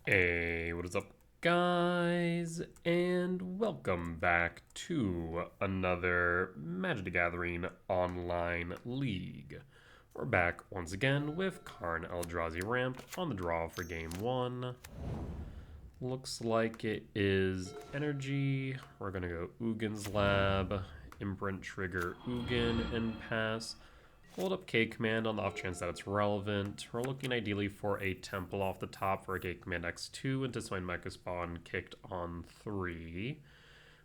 Hey, what is up, guys? And welcome back to another Magic the Gathering online league. We're back once again with Karn Eldrazi Ramp on the draw for game one. Looks like it is energy. We're gonna go Ugin's Lab, imprint trigger Ugin, and pass. Hold up K command on the off chance that it's relevant. We're looking ideally for a temple off the top for a K command X2 into Swine Mecha Spawn kicked on 3.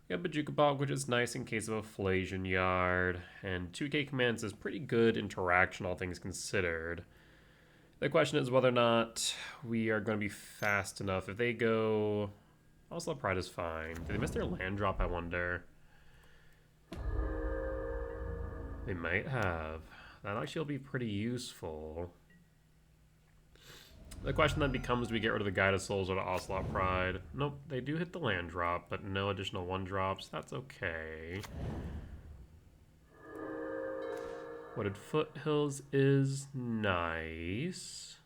We have Bajuka Bog, which is nice in case of a Flasion Yard, and 2K commands is pretty good interaction, all things considered. The question is whether or not we are going to be fast enough. If they go... Also, Pride is fine. Did they miss their land drop, I wonder? They might have. That actually will be pretty useful. The question then becomes, do we get rid of the Guided Souls or the Ocelot Pride? Nope, they do hit the land drop, but no additional 1-drops. That's okay. Wooded Foothills is nice.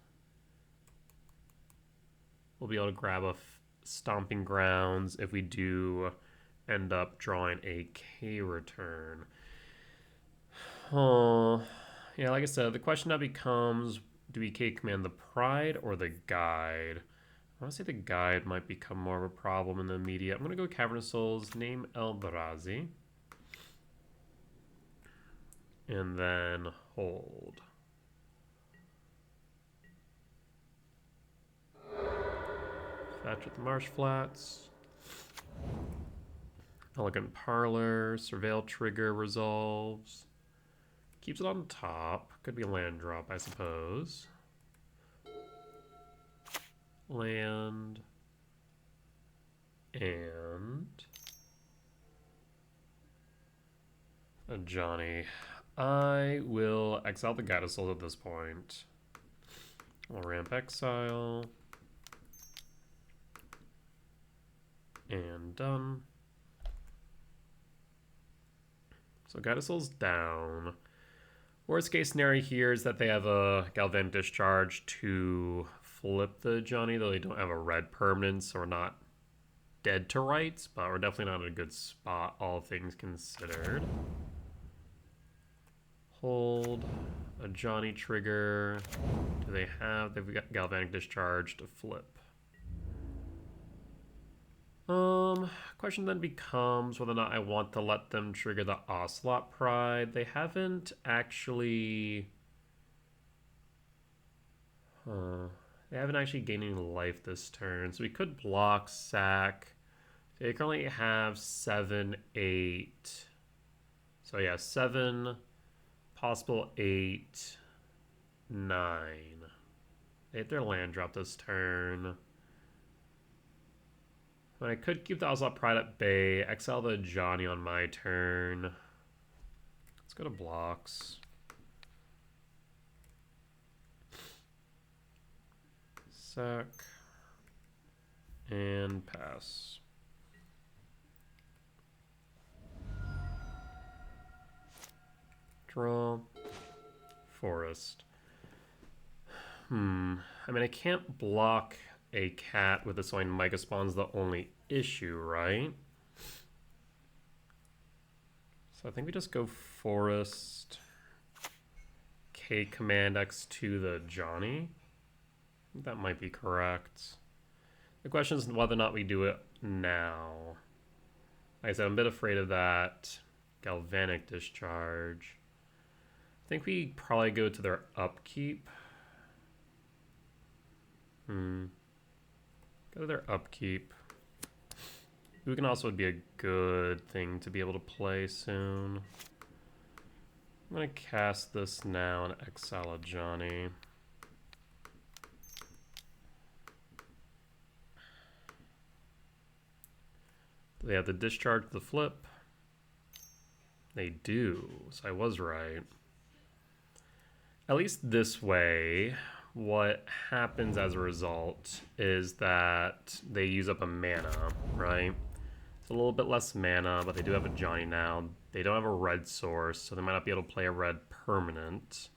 We'll be able to grab a Stomping Grounds if we do end up drawing a K return. Oh... Yeah, like I said, the question now becomes, do we K command the Pride or the Guide? I want to say the Guide might become more of a problem in the immediate. I'm going to go Cavernous Souls, name Eldrazi. And then hold. Fetch with the Marsh Flats. Elegant Parlor, Surveil Trigger resolves. Keeps it on top. Could be a land drop, I suppose. Land. And... a Johnny. I will exile the Guided Souls at this point. I'll ramp exile. And done. So Guided Souls down. Worst case scenario here is that they have a Galvanic Discharge to flip the Johnny, though they don't have a red permanent, so we're not dead to rights, but we're definitely not in a good spot, all things considered. Hold. A Johnny trigger. Do they have... they've got Galvanic Discharge to flip. Question then becomes whether or not I want to let them trigger the Ocelot Pride. They haven't actually... they haven't actually gained any life this turn, so we could block, sack. They currently have 7, 8. So yeah, 7, possible 8, 9. They hit their land drop this turn. I could keep the Ocelot Pride at bay, exile the Johnny on my turn. Let's go to blocks. Sack. And pass. Draw. Forest. I mean, I can't block a cat with a Swine Mega Spawn's the only issue, right? So I think we just go Forest, K command X2 the Johnny. I think that might be correct. The question is whether or not we do it now. Like I said, I'm a bit afraid of that Galvanic Discharge. I think we probably go to their upkeep. Go to their upkeep. Ugin also would be a good thing to be able to play soon. I'm going to cast this now and exile a Johnny. Do they have the discharge the flip? They do, so I was right. At least this way, what happens as a result is that they use up a mana, right? It's a little bit less mana, but they do have a Johnny now. They don't have a red source, so they might not be able to play a red permanent.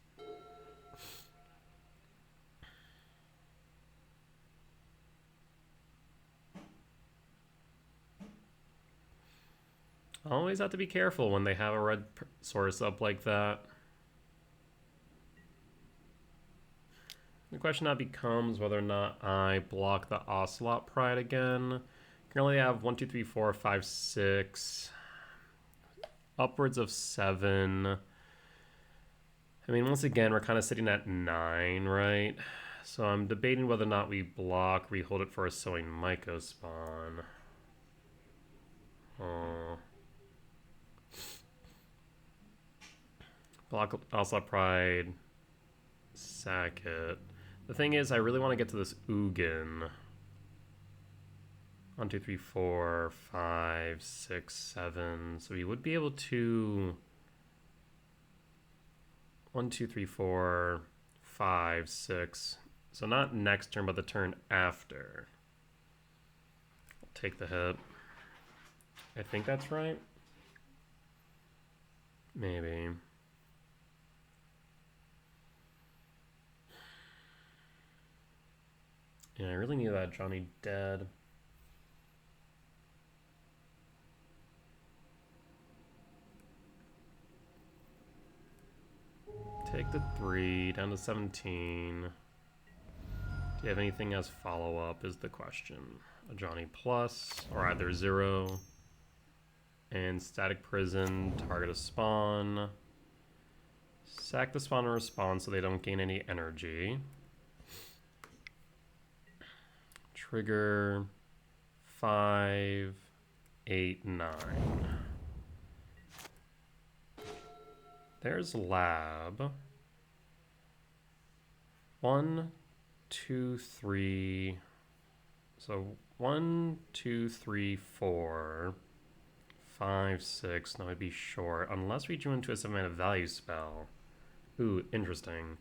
Always have to be careful when they have a red source up like that. The question now becomes whether or not I block the Ocelot Pride again. Currently I have 1, 2, 3, 4, 5, 6. Upwards of 7. I mean, once again, we're kind of sitting at 9, right? So I'm debating whether or not we block, we hold it for a Sowing Myco spawn. Block Ocelot Pride. Sack it. The thing is, I really want to get to this Ugin. 1, 2, 3, 4, 5, 6, 7. So we would be able to 1, 2, 3, 4, 5, 6. So not next turn, but the turn after. I'll take the hit. I think that's right. Maybe. Yeah, I really need that Johnny dead. Take the 3, down to 17. Do you have anything as follow-up is the question. A Johnny plus, or either 0. And Static Prison, target a spawn. Sack the spawn and respond so they don't gain any energy. Trigger 5, 8, 9. There's lab. 1, 2, 3. So 1, 2, 3, 4, 5, 6. No, I'd be short unless we drew into a 7-mana value spell. Ooh, interesting.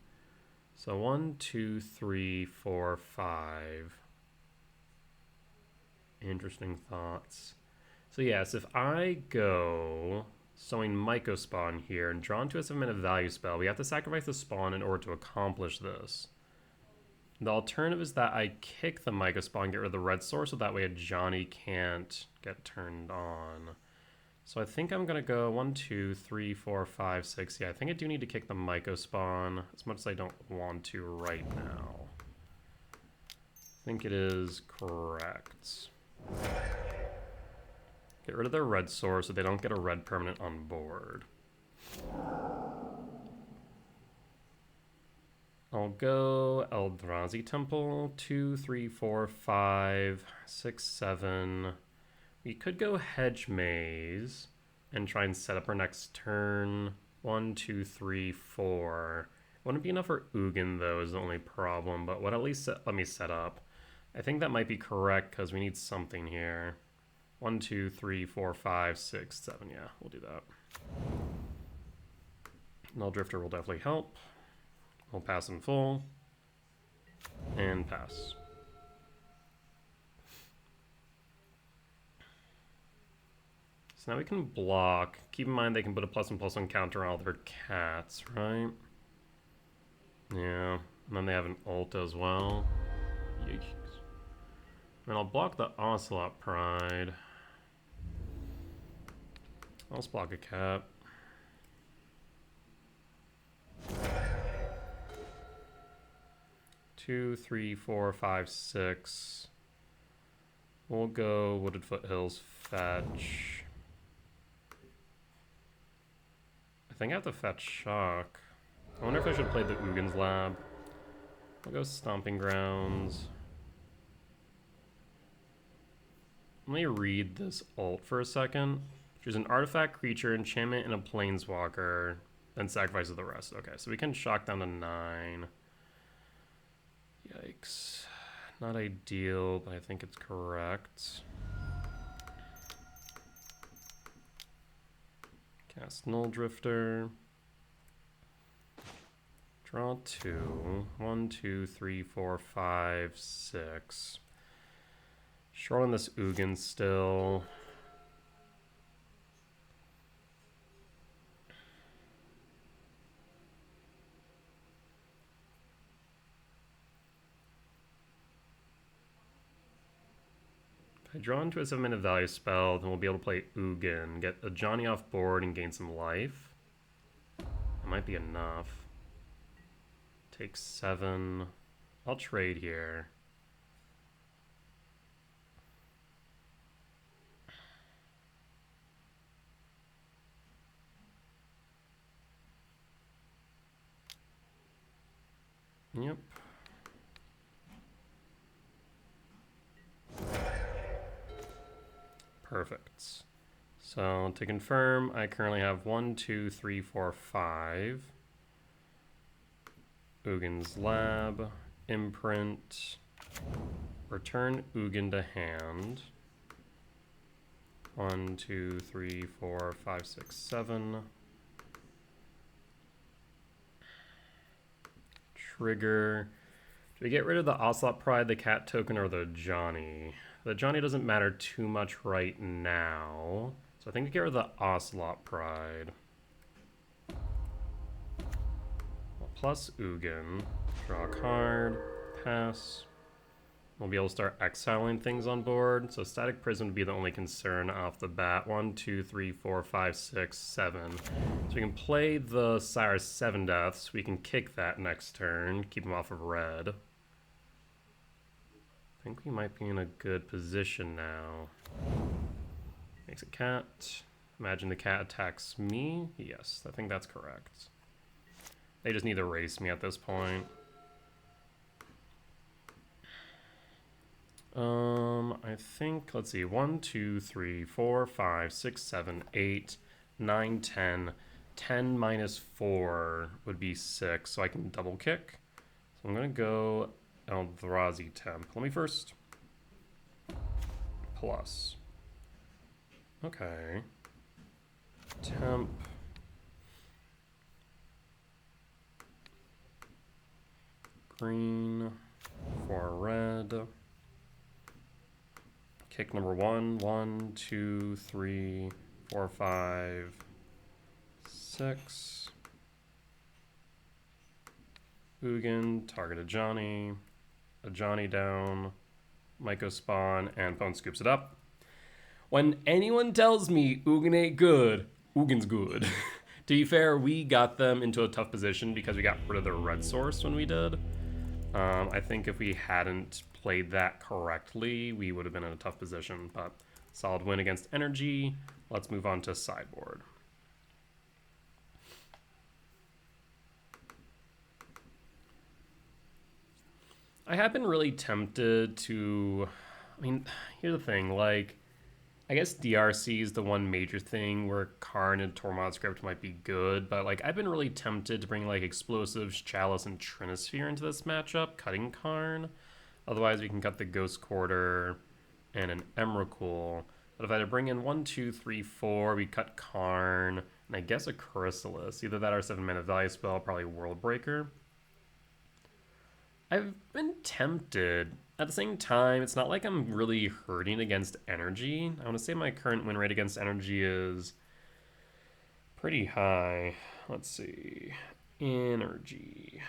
So 1, 2, 3, 4, 5. Interesting thoughts. So yes, if I go Sowing Myco spawn here and draw into a 7-mana value spell, we have to sacrifice the spawn in order to accomplish this. The alternative is that I kick the Myco spawn and get rid of the red source so that way a Johnny can't get turned on. So I think I'm going to go 1, 2, 3, 4, 5, 6. Yeah, I think I do need to kick the Myco spawn as much as I don't want to right now. I think it is correct. Get rid of their red source so they don't get a red permanent on board. I'll go Eldrazi Temple. 2, 3, 4, 5, 6, 7. We could go Hedge Maze and try and set up our next turn. 1, 2, 3, 4. Wouldn't be enough for Ugin though is the only problem, but what at least let me set up. I think that might be correct because we need something here. 1, 2, 3, 4, 5, 6, 7. Yeah, we'll do that. Null Drifter will definitely help. We'll pass in full. And pass. So now we can block. Keep in mind they can put a +1/+1 counter on all their cats, right? Yeah. And then they have an ult as well. Yikes. And I'll block the Ocelot Pride. I'll just block a cat. Two, 3, 4, 5, 6. We'll go Wooded Foothills fetch. I think I have to fetch Shock. I wonder if I should play the Ugin's Lab. I'll go Stomping Grounds. Let me read this ult for a second. Choose an artifact, creature, enchantment, and a planeswalker. Then sacrifices the rest. Okay, so we can shock down to 9. Yikes. Not ideal, but I think it's correct. Cast Null Drifter. Draw 2. 1, 2, 3, 4, 5, 6. Short on this Ugin still. If I draw into a 7-mana value spell, then we'll be able to play Ugin, get a Johnny off board, and gain some life. That might be enough. Take 7. I'll trade here. Yep. Perfect. So to confirm, I currently have 1, 2, 3, 4, 5. Ugin's Lab, Imprint, return Ugin to hand. 1, 2, 3, 4, 5, 6, 7. Trigger. Do we get rid of the Ocelot Pride, the cat token, or the Johnny? The Johnny doesn't matter too much right now. So I think we get rid of the Ocelot Pride. Well, plus Ugin. Draw a card. Pass. We'll be able to start exiling things on board. So Static Prison would be the only concern off the bat. 1, 2, 3, 4, 5, 6, 7. So we can play the Sire's 7 Deaths. We can kick that next turn. Keep him off of red. I think we might be in a good position now. Makes a cat. Imagine the cat attacks me. Yes, I think that's correct. They just need to race me at this point. I think, let's see, 1, 2, 3, 4, 5, 6, 7, 8, 9, 10. 10 minus 4 would be 6, so I can double kick. So I'm going to go Eldrazi temp. Let me first. Plus. Okay. Temp. Green. 4 red. Kick number 1. 1, 2, 3, 4, 5, 6. Ugin, target a Johnny down, Myco spawn, and opponent scoops it up. When anyone tells me Ugin ain't good, Ugin's good. To be fair, we got them into a tough position because we got rid of their red source when we did. I think if we hadn't played that correctly, we would have been in a tough position, but solid win against Energy. Let's move on to sideboard. I have been really tempted to, I mean, here's the thing, like, I guess DRC is the one major thing where Karn and Tormod script might be good, but like I've been really tempted to bring like Explosives, Chalice, and Trinisphere into this matchup, cutting Karn. Otherwise we can cut the Ghost Quarter and an Emrakul. But if I had to bring in 1, 2, 3, 4, we cut Karn, and I guess a Chrysalis. Either that or 7-mana value spell, probably World Breaker. I've been tempted. At the same time, it's not like I'm really hurting against Energy. I want to say my current win rate against Energy is pretty high. Let's see. Energy.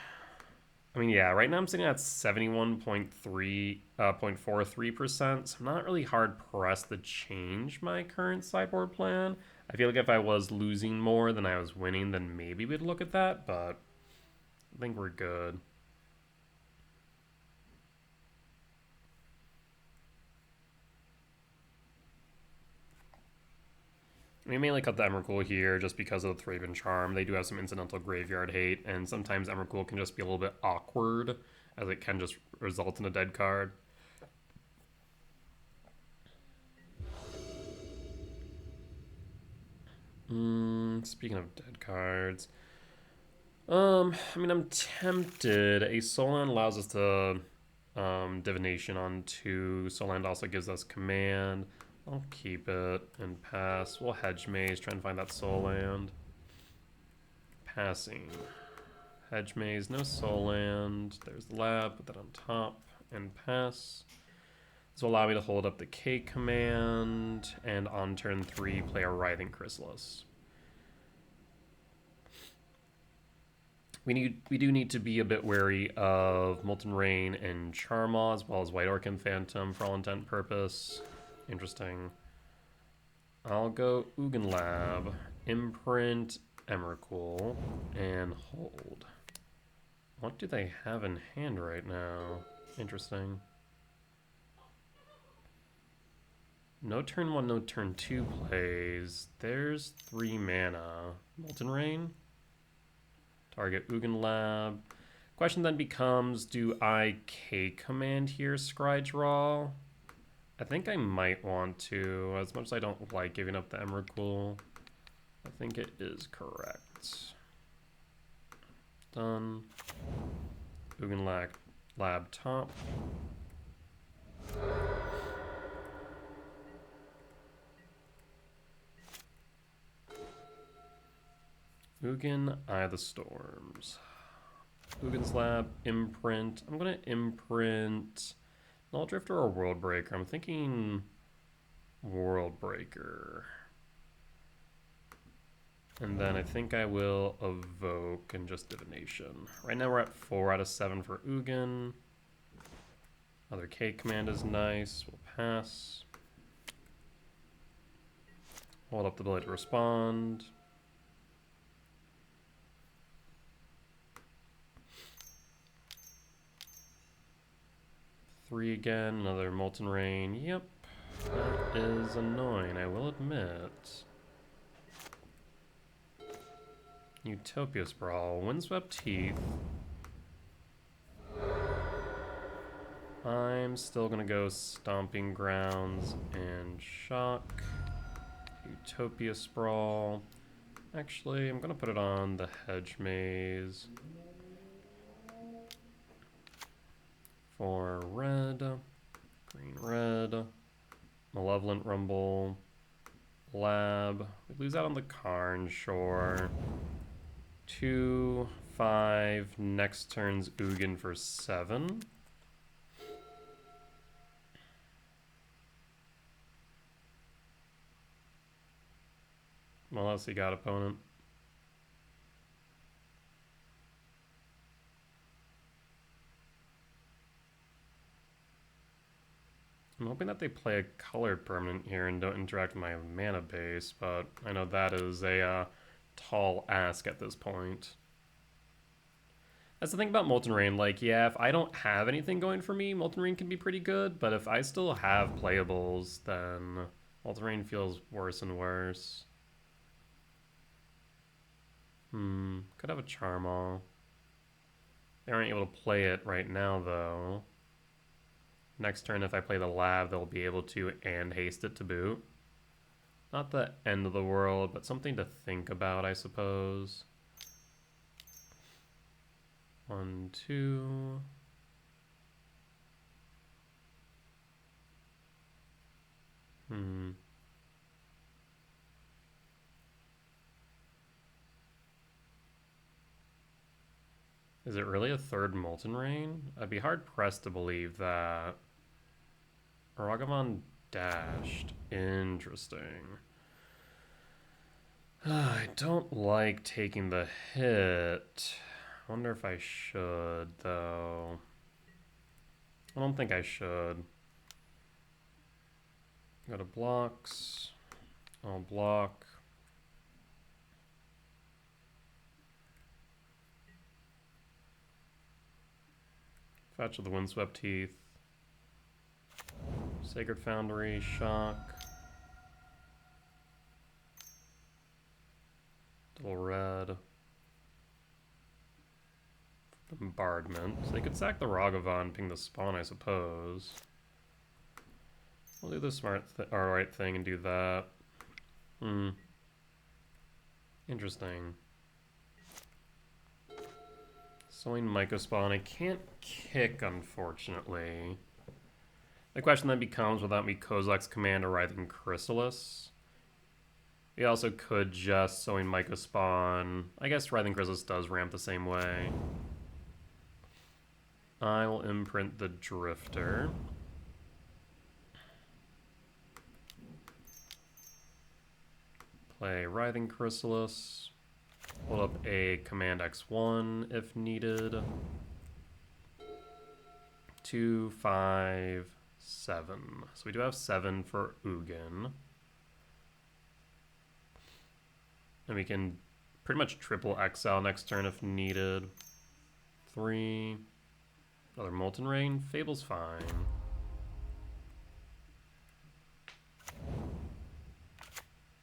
I mean, yeah, right now I'm sitting at 71.43%, so I'm not really hard pressed to change my current sideboard plan. I feel like if I was losing more than I was winning, then maybe we'd look at that, but I think we're good. We mainly cut the Emrakul here just because of the Thraben Charm. They do have some incidental graveyard hate, and sometimes Emrakul can just be a little bit awkward, as it can just result in a dead card. Speaking of dead cards, I mean, I'm tempted. A Soul Land allows us to Divination on 2. Soul Land also gives us Command. I'll keep it and pass. We'll Hedge Maze, try and find that Soul Land. Passing. Hedge Maze, no Soul Land. There's the Lab, put that on top, and pass. This will allow me to hold up the K command, and on turn 3, play a Writhing Chrysalis. We do need to be a bit wary of Molten Rain and Charmaw, as well as White Orc and Phantom for all intent and purpose. Interesting. I'll go Ugin Lab, imprint Emrakul, and hold. What do they have in hand right now? Interesting. No turn 1, no turn 2 plays. There's 3 mana. Molten Rain. Target Ugin Lab. Question then becomes, do I K-command here, Scry Draw? I think I might want to, as much as I don't like giving up the Emrakul. I think it is correct. Done. Ugin Lab top. Ugin, Eye of the Storms. Ugin's Lab, imprint. I'm going to imprint Null Drifter or World Breaker. I'm thinking World Breaker. And then I think I will evoke and just divination. Right now we're at 4 out of 7 for Ugin. Other K command is nice. We'll pass. Hold up the ability to respond. Three again, another Molten Rain. Yep, that is annoying, I will admit. Utopia Sprawl, Windswept Teeth. I'm still gonna go Stomping Grounds and Shock. Utopia Sprawl. Actually, I'm gonna put it on the Hedge Maze. For red, green, red, Malevolent Rumble, Lab. We lose out on the Karn, sure. 2, 5, next turn's Ugin for 7. Unless he got opponent. I'm hoping that they play a colored permanent here and don't interact with my mana base, but I know that is a tall ask at this point. That's the thing about Molten Rain, like, yeah, if I don't have anything going for me, Molten Rain can be pretty good, but if I still have playables, then Molten Rain feels worse and worse. Could have a Charmaw. They aren't able to play it right now, though. Next turn, if I play the Lab, they'll be able to and haste it to boot. Not the end of the world, but something to think about, I suppose. 1, 2. Is it really a third Molten Rain? I'd be hard-pressed to believe that. Ragavan dashed. Interesting. I don't like taking the hit. I wonder if I should, though. I don't think I should. Go to blocks. I'll block. Fetch of the Windswept Teeth. Sacred Foundry, Shock. Double red. Bombardment. So they could sack the Ragavan, ping the spawn, I suppose. We'll do the right thing and do that. Interesting. Sowing Mycospawn. I can't kick, unfortunately. The question then becomes, without me Kozilek's Command or Writhing Chrysalis. We also could just Sowing Mycospawn. I guess Writhing Chrysalis does ramp the same way. I will imprint the Drifter. Play Writhing Chrysalis. Hold up a Command X1 if needed. 2, 5, 7. So we do have 7 for Ugin. And we can pretty much triple exile next turn if needed. 3. Another Molten Rain. Fable's fine.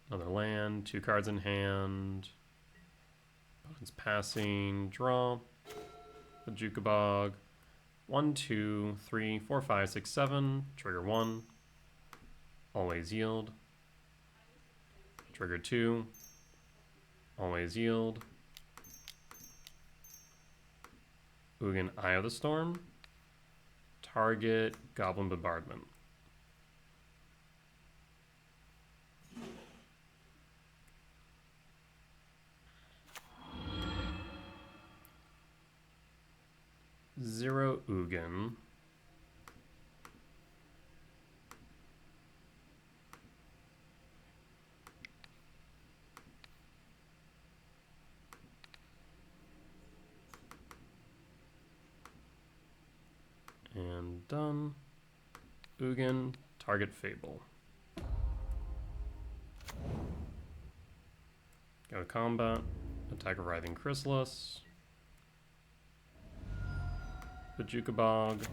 Another land. 2 cards in hand. Opponent's passing. Draw. The Jukabog. 1, 2, 3, 4, 5, 6, 7. Trigger 1. Always yield. Trigger 2. Always yield. Ugin, Eye of the Storm. Target Goblin Bombardment. Zero Ugin. And done. Ugin, target Fable. Go to combat. Attack a Writhing Chrysalis. The Jukabog.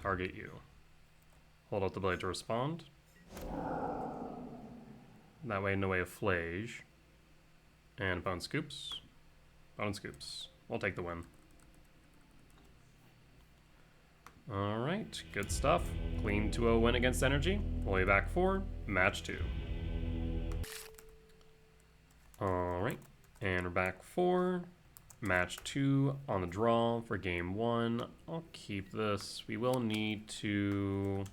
Target you. Hold out the blade to respond. That way, no way of Flage. And Bone Scoops. Bone Scoops. We'll take the win. Alright, good stuff. Clean 2-0 win against Energy. We'll be back for match 2. Alright, and we're back for match 2 on the draw for game 1. I'll keep this. We will need to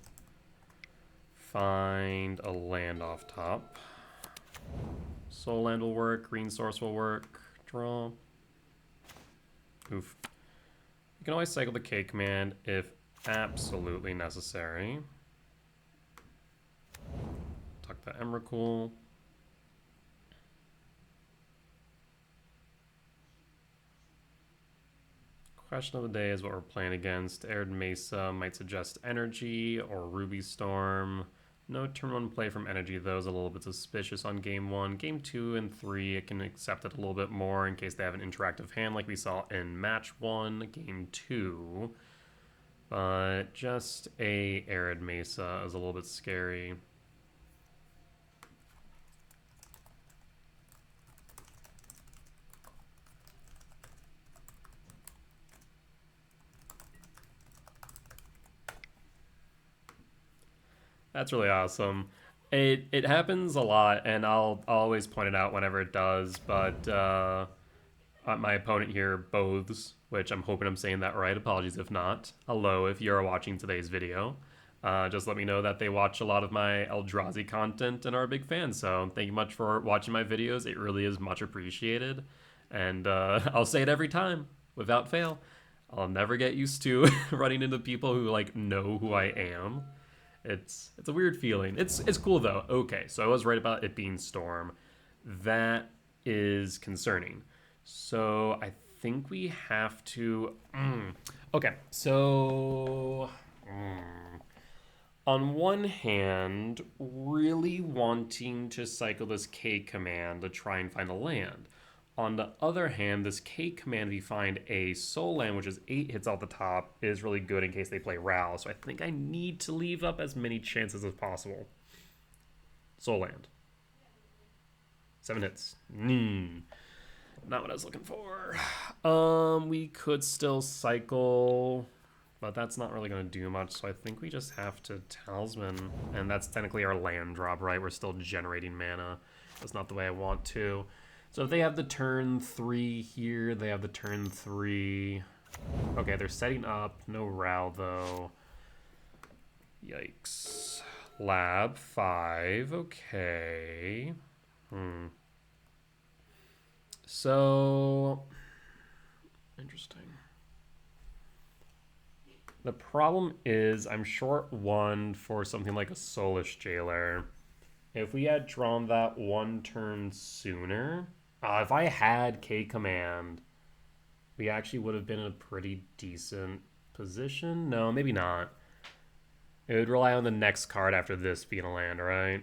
find a land off top. Soul Land will work, Green Source will work. Draw. Oof. You can always cycle the K command if absolutely necessary. Tuck the Emrakul. Question of the day is what we're playing against. Arid Mesa might suggest Energy or Ruby Storm. No turn 1 play from Energy, though, is a little bit suspicious on game 1. Game 2 and 3, it can accept it a little bit more in case they have an interactive hand like we saw in match 1, game 2. But just a Arid Mesa is a little bit scary. That's really awesome. It happens a lot, and I'll always point it out whenever it does, but my opponent here, Boths, which I'm hoping I'm saying that right. Apologies if not. Hello, if you're watching today's video. Just let me know that they watch a lot of my Eldrazi content and are a big fan, so thank you much for watching my videos. It really is much appreciated, and I'll say it every time, without fail. I'll never get used to running into people who, like, know who I am. It's a weird feeling. It's cool though. Okay, so I was right about it being Storm. That is concerning. So I think we have to. Okay, so on one hand, really wanting to cycle this K command to try and find a land. On the other hand, this K command, if you find a Soul Land, which is 8 hits off the top, is really good in case they play Ral. So I think I need to leave up as many chances as possible. Soul Land. 7 hits. Not what I was looking for. We could still cycle, but that's not really going to do much. So I think we just have to Talisman. And that's technically our land drop, right? We're still generating mana. That's not the way I want to. So if they have the turn 3 here, they have the turn 3. Okay, they're setting up. No Ral, though. Yikes. Lab 5. Okay. So, interesting. The problem is I'm short 1 for something like a Soulish Jailer. If we had drawn that 1 turn sooner... if I had K command, we actually would have been in a pretty decent position. No, maybe not. It would rely on the next card after this being a land, right?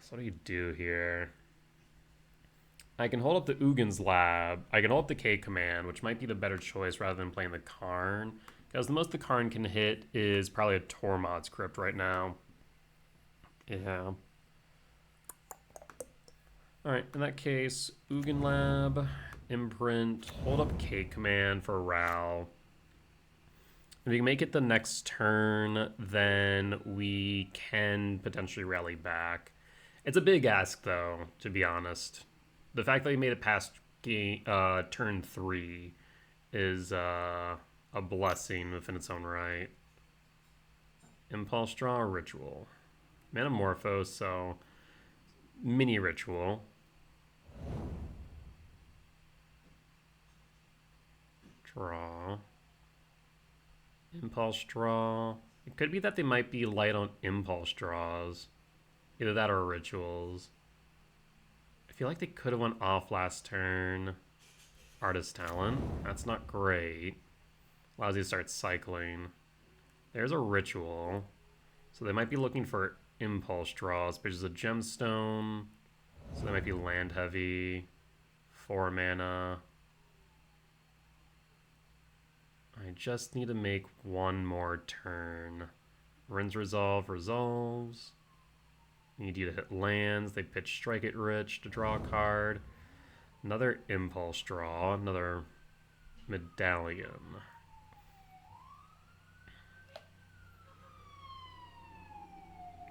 So what do you do here? I can hold up the Ugin's Lab. I can hold up the K command, which might be the better choice rather than playing the Karn. Because the most the Karn can hit is probably a Tormod's Crypt right now. Yeah. Alright, in that case, Ugin Lab, Imprint, hold up K command for Ral. If we can make it the next turn, then we can potentially rally back. It's a big ask, though, to be honest. The fact that he made it past turn 3 is a blessing within its own right. Impulse Draw or Ritual? Metamorphose, so mini Ritual. Draw. Impulse Draw. It could be that they might be light on Impulse Draws. Either that or Rituals. I feel like they could have went off last turn. Artist Talent. That's not great. Allows you to start cycling. There's a Ritual. So they might be looking for Impulse Draws, but there's a Gemstone. So they might be land heavy. 4 mana. I just need to make one more turn. Rin's Resolve resolves. Need you to hit lands. They pitch Strike It Rich to draw a card. Another Impulse Draw. Another Medallion.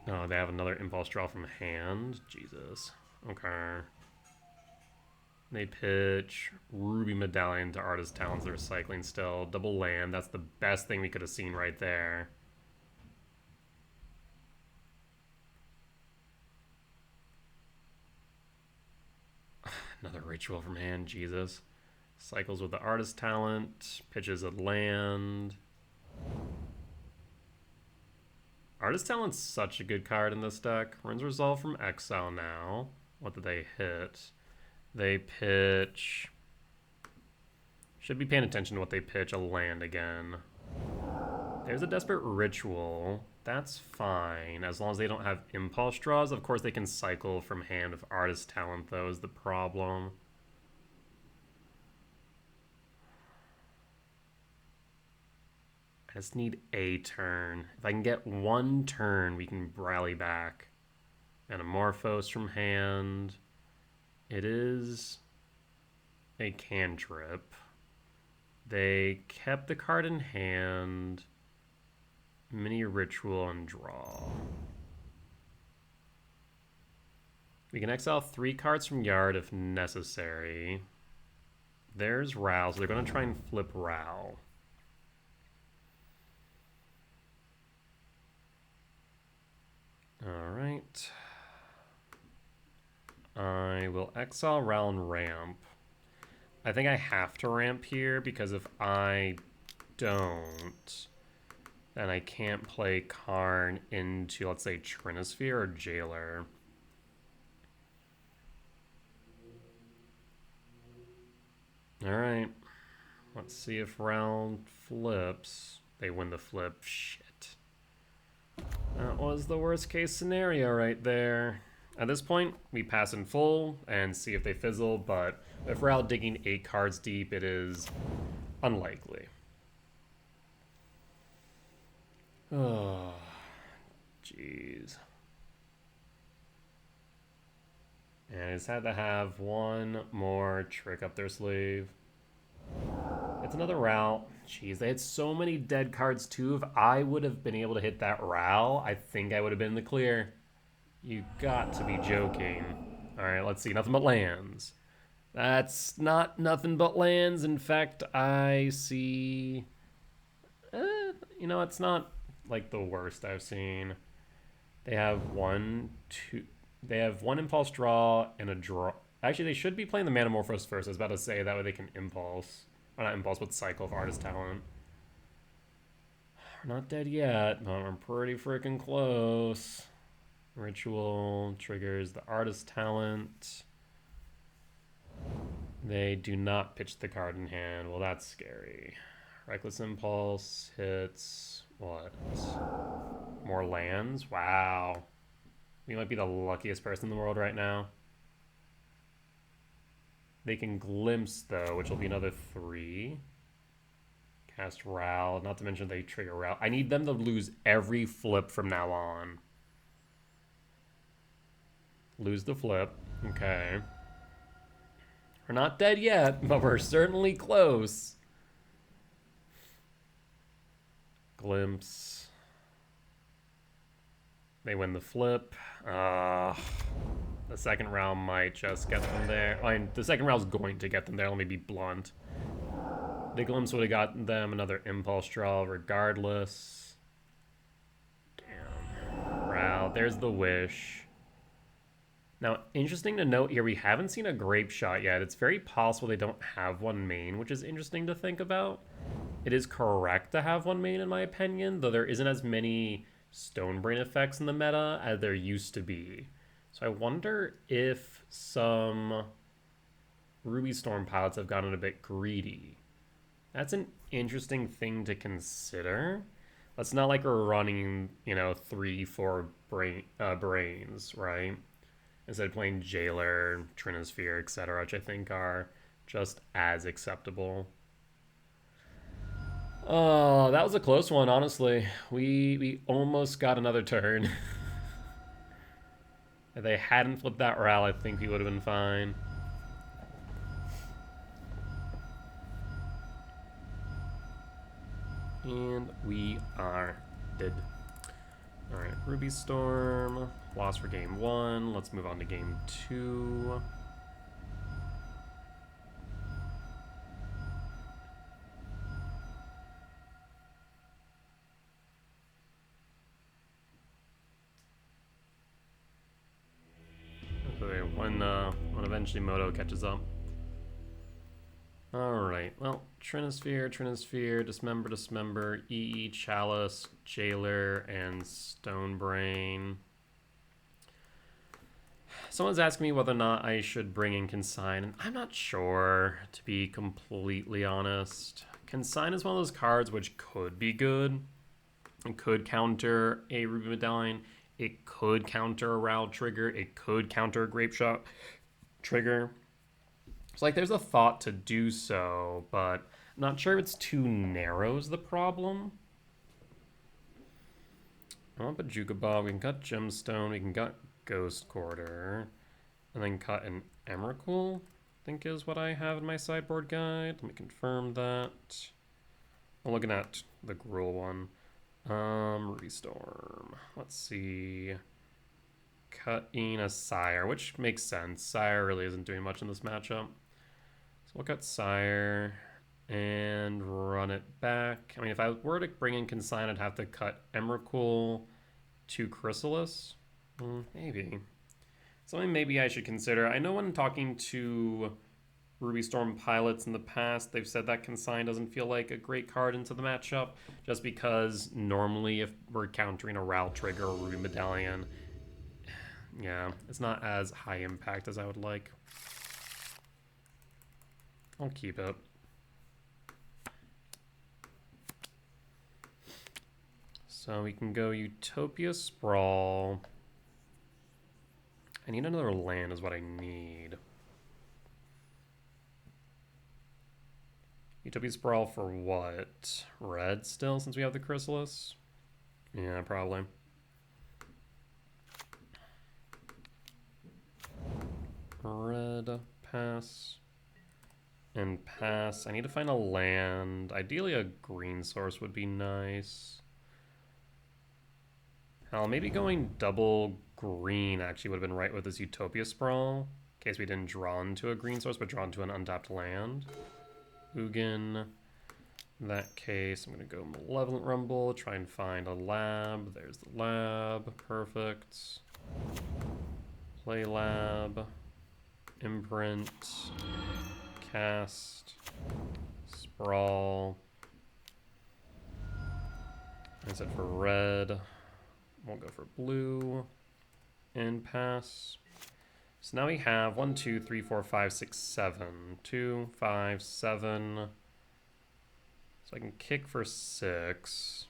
Oh, they have another Impulse Draw from hand. Jesus. Okay. They pitch Ruby Medallion to Artist Talents. They're recycling still. Double land. That's the best thing we could have seen right there. Another Ritual from hand. Jesus. Cycles with the Artist Talent. Pitches a land. Artist Talent's such a good card in this deck. Rin's Resolve from Exile now. What did they hit? They pitch... Should be paying attention to what they pitch. A land again. There's a Desperate Ritual. That's fine. As long as they don't have Impulse Draws. Of course, they can cycle from hand with Artist Talent, though, is the problem. I just need a turn. If I can get one turn, we can rally back. Metamorphose from hand. It is a cantrip. They kept the card in hand. Mini Ritual and draw. We can exile 3 cards from Yard if necessary. There's Ral, so they're going to try and flip Ral. Alright. I will exile Ral and ramp. I think I have to ramp here because if I don't, then I can't play Karn into, let's say, Trinisphere or Jailer. Alright. Let's see if Ral flips. They win the flip. Shit. That was the worst case scenario right there. At this point, we pass in full and see if they fizzle, but if we're out digging 8 cards deep, it is unlikely. Oh, jeez. And I just had to have one more trick up their sleeve. It's another Ral. Jeez, they had so many dead cards too. If I would have been able to hit that Ral, I think I would have been in the clear. You got to be joking. Alright, let's see. Nothing but lands. That's not nothing but lands. In fact, I see... you know, it's not like the worst I've seen. They have they have one Impulse Draw and a draw. Actually, they should be playing the Metamorphose first. I was about to say, that way they can Impulse. Or not Impulse, but Cycle of Artist Talent. We're not dead yet, but we're pretty freaking close. Ritual triggers the Artist Talent. They do not pitch the card in hand. Well, that's scary. Reckless Impulse hits. What? More lands? Wow. We might be the luckiest person in the world right now. They can glimpse, though, which will be another 3. Cast Ral, not to mention they trigger Ral. I need them to lose every flip from now on. Lose the flip. Okay. We're not dead yet, but we're certainly close. Glimpse. They win the flip. The second round might just get them there. I mean, the second round's going to get them there. Let me be blunt. The glimpse would have gotten them another impulse draw regardless. Damn. Wow, there's the wish. Now, interesting to note here, we haven't seen a grape shot yet. It's very possible they don't have one main, which is interesting to think about. It is correct to have one main, in my opinion, though there isn't as many Stonebrain effects in the meta as there used to be. So I wonder if some Ruby Storm pilots have gotten a bit greedy. That's an interesting thing to consider. It's not like we're running, 3, 4 brains, right? Instead of playing Jailer, Trinosphere, etc., which I think are just as acceptable. Oh, that was a close one, honestly. We almost got another turn. If they hadn't flipped that Ral, I think we would have been fine. And we are dead. Alright, Ruby Storm. Lost for game 1. Let's move on to game 2. When eventually Moto catches up. Alright, well, Trinosphere, Dismember, EE, Chalice, Jailer, and Stonebrain. Someone's asking me whether or not I should bring in Consign, and I'm not sure, to be completely honest. Consign is one of those cards which could be good. It could counter a Ruby Medallion. It could counter a Ral trigger. It could counter a Grape Shot trigger. It's like there's a thought to do so, but I'm not sure if it's too narrow is the problem. I want Bajuka Bob. We can cut Gemstone. We can cut Ghost Quarter. And then cut an Emrakul, I think is what I have in my sideboard guide. Let me confirm that. I'm looking at the Gruul one. Ruby Storm. Let's see. Cutting a Sire, which makes sense. Sire really isn't doing much in this matchup. So we'll cut Sire and run it back. I mean, if I were to bring in Consign, I'd have to cut Emrakul to Chrysalis. Maybe. Something maybe I should consider. I know when talking to Ruby Storm pilots in the past, they've said that Consign doesn't feel like a great card into the matchup, just because normally if we're countering a Ral trigger or Ruby Medallion, yeah, it's not as high impact as I would like. I'll keep it. So we can go Utopia Sprawl. I need another land is what I need. Utopia Sprawl for what? Red still, since we have the Chrysalis? Yeah, probably. Red, pass. And pass. I need to find a land. Ideally a green source would be nice. Hell, maybe going double green actually would have been right with this Utopia Sprawl. In case we didn't draw into a green source, but draw into an untapped land. Ugin. In that case, I'm going to go Malevolent Rumble, try and find a lab. There's the lab. Perfect. Play lab. Imprint. Cast. Sprawl. I said for red. We'll go for blue. And pass. So now we have 1, 2, 3, 4, 5, 6, 7. 2, 5, 7. So I can kick for 6.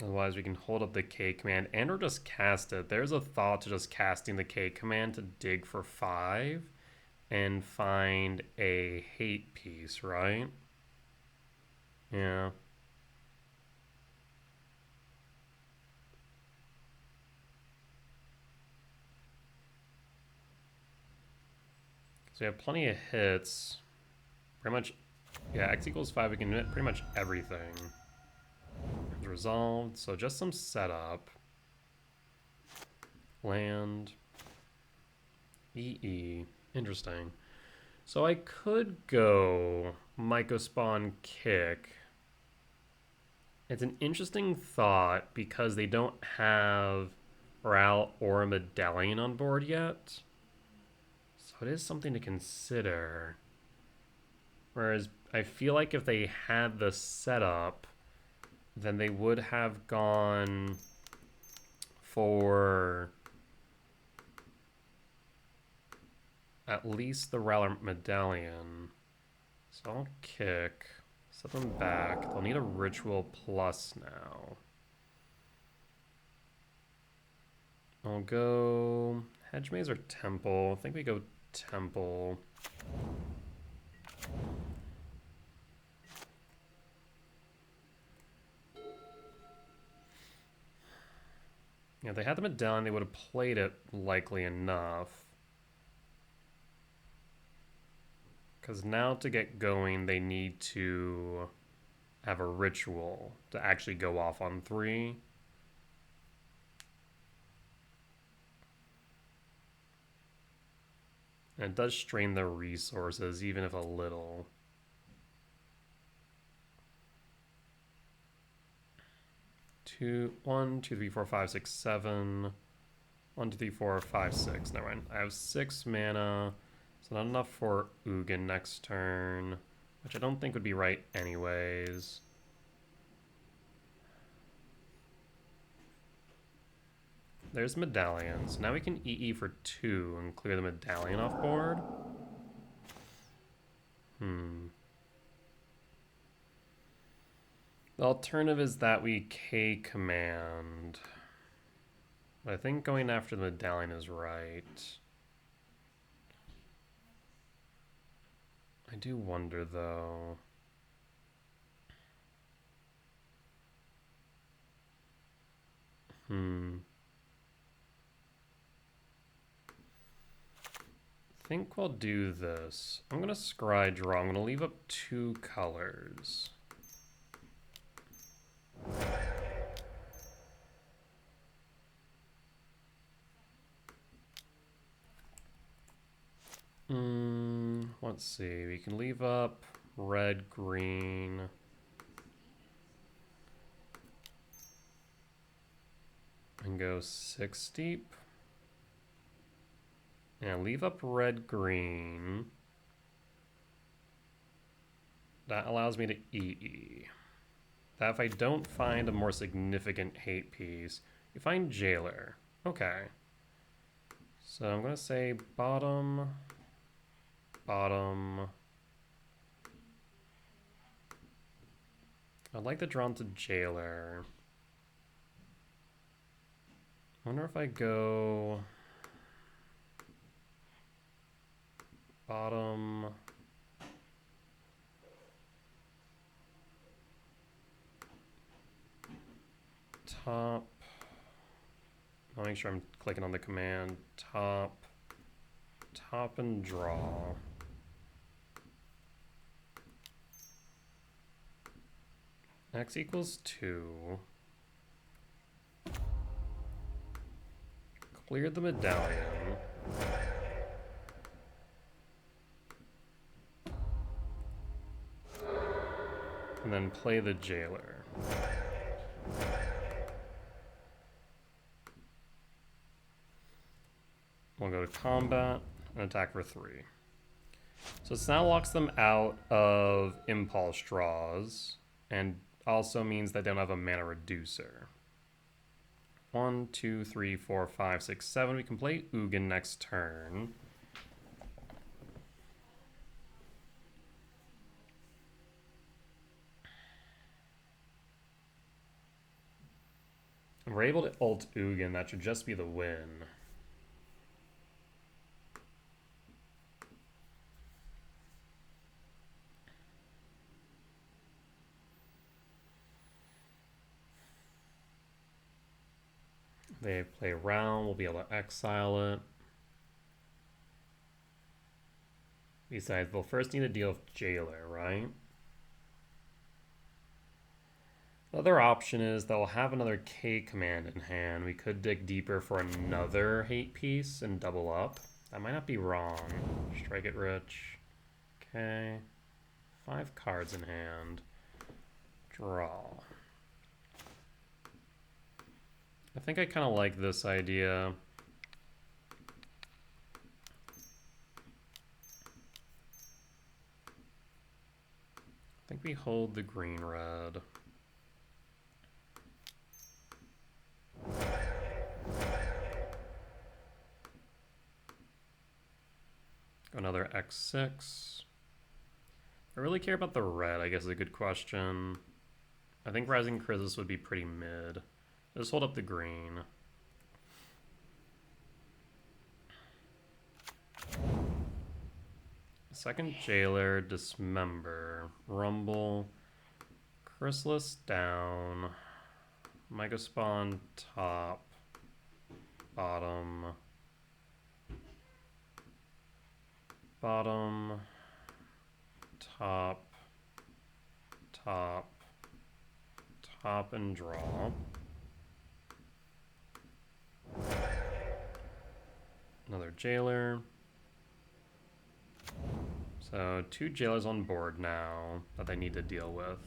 Otherwise, we can hold up the K command and or just cast it. There's a thought to just casting the K command to dig for 5 and find a hate piece, right? Yeah. So we have plenty of hits. Pretty much, yeah, X equals 5, we can hit pretty much everything. It's resolved, so just some setup. Land. EE. Interesting. So I could go Mycospawn Kick. It's an interesting thought because they don't have Ral or a Medallion on board yet. So it is something to consider. Whereas I feel like if they had the setup, then they would have gone for at least the Ral Medallion. So I'll kick. Set them back. They'll need a Ritual Plus now. I'll go Hedge Maze or Temple. I think we go Temple. Yeah, if they had the Medallion, they would have played it likely enough. Because now to get going, they need to have a ritual to actually go off on 3. And it does strain their resources, even if a little. One, two, three, four, five, six, 7. 1, 2, 3, 4, 5, 6. Never mind. I have 6 mana. So not enough for Ugin next turn, which I don't think would be right anyways. There's Medallions. Now we can EE for 2 and clear the Medallion off board. The alternative is that we K command. But I think going after the Medallion is right. I do wonder, though. I think we'll do this. I'm going to scry draw. I'm going to leave up 2 colors. Let's see. We can leave up red, green. And go 6 deep. And leave up red, green. That allows me to EE. That if I don't find a more significant hate piece, you find Jailer. Okay. So I'm going to say bottom, bottom. I'd like to draw into Jailer. I wonder if I go bottom, top. I'll make sure I'm clicking on the command. Top, top and draw. X equals 2. Clear the Medallion. And then play the Jailer. We'll go to combat and attack for 3. So this now locks them out of impulse draws and also means that they don't have a mana reducer. 1, 2, 3, 4, 5, 6, 7. We can play Ugin next turn. we're able to ult Ugin, that should just be the win. They play around, we'll be able to exile it. Besides, we'll first need to deal with Jailer, right? The other option is they'll have another K command in hand. We could dig deeper for another hate piece and double up. That might not be wrong. Strike it rich. Okay. 5 cards in hand. Draw. I think I kind of like this idea. I think we hold the green-red. Another X6. I really care about the red, I guess is a good question. I think Rising Crisis would be pretty mid. Just hold up the green. Second Jailer, Dismember, Rumble, Chrysalis down, Mega Spawn top, bottom, bottom, top, top, top, and draw. Another Jailer. So 2 Jailers on board now that they need to deal with.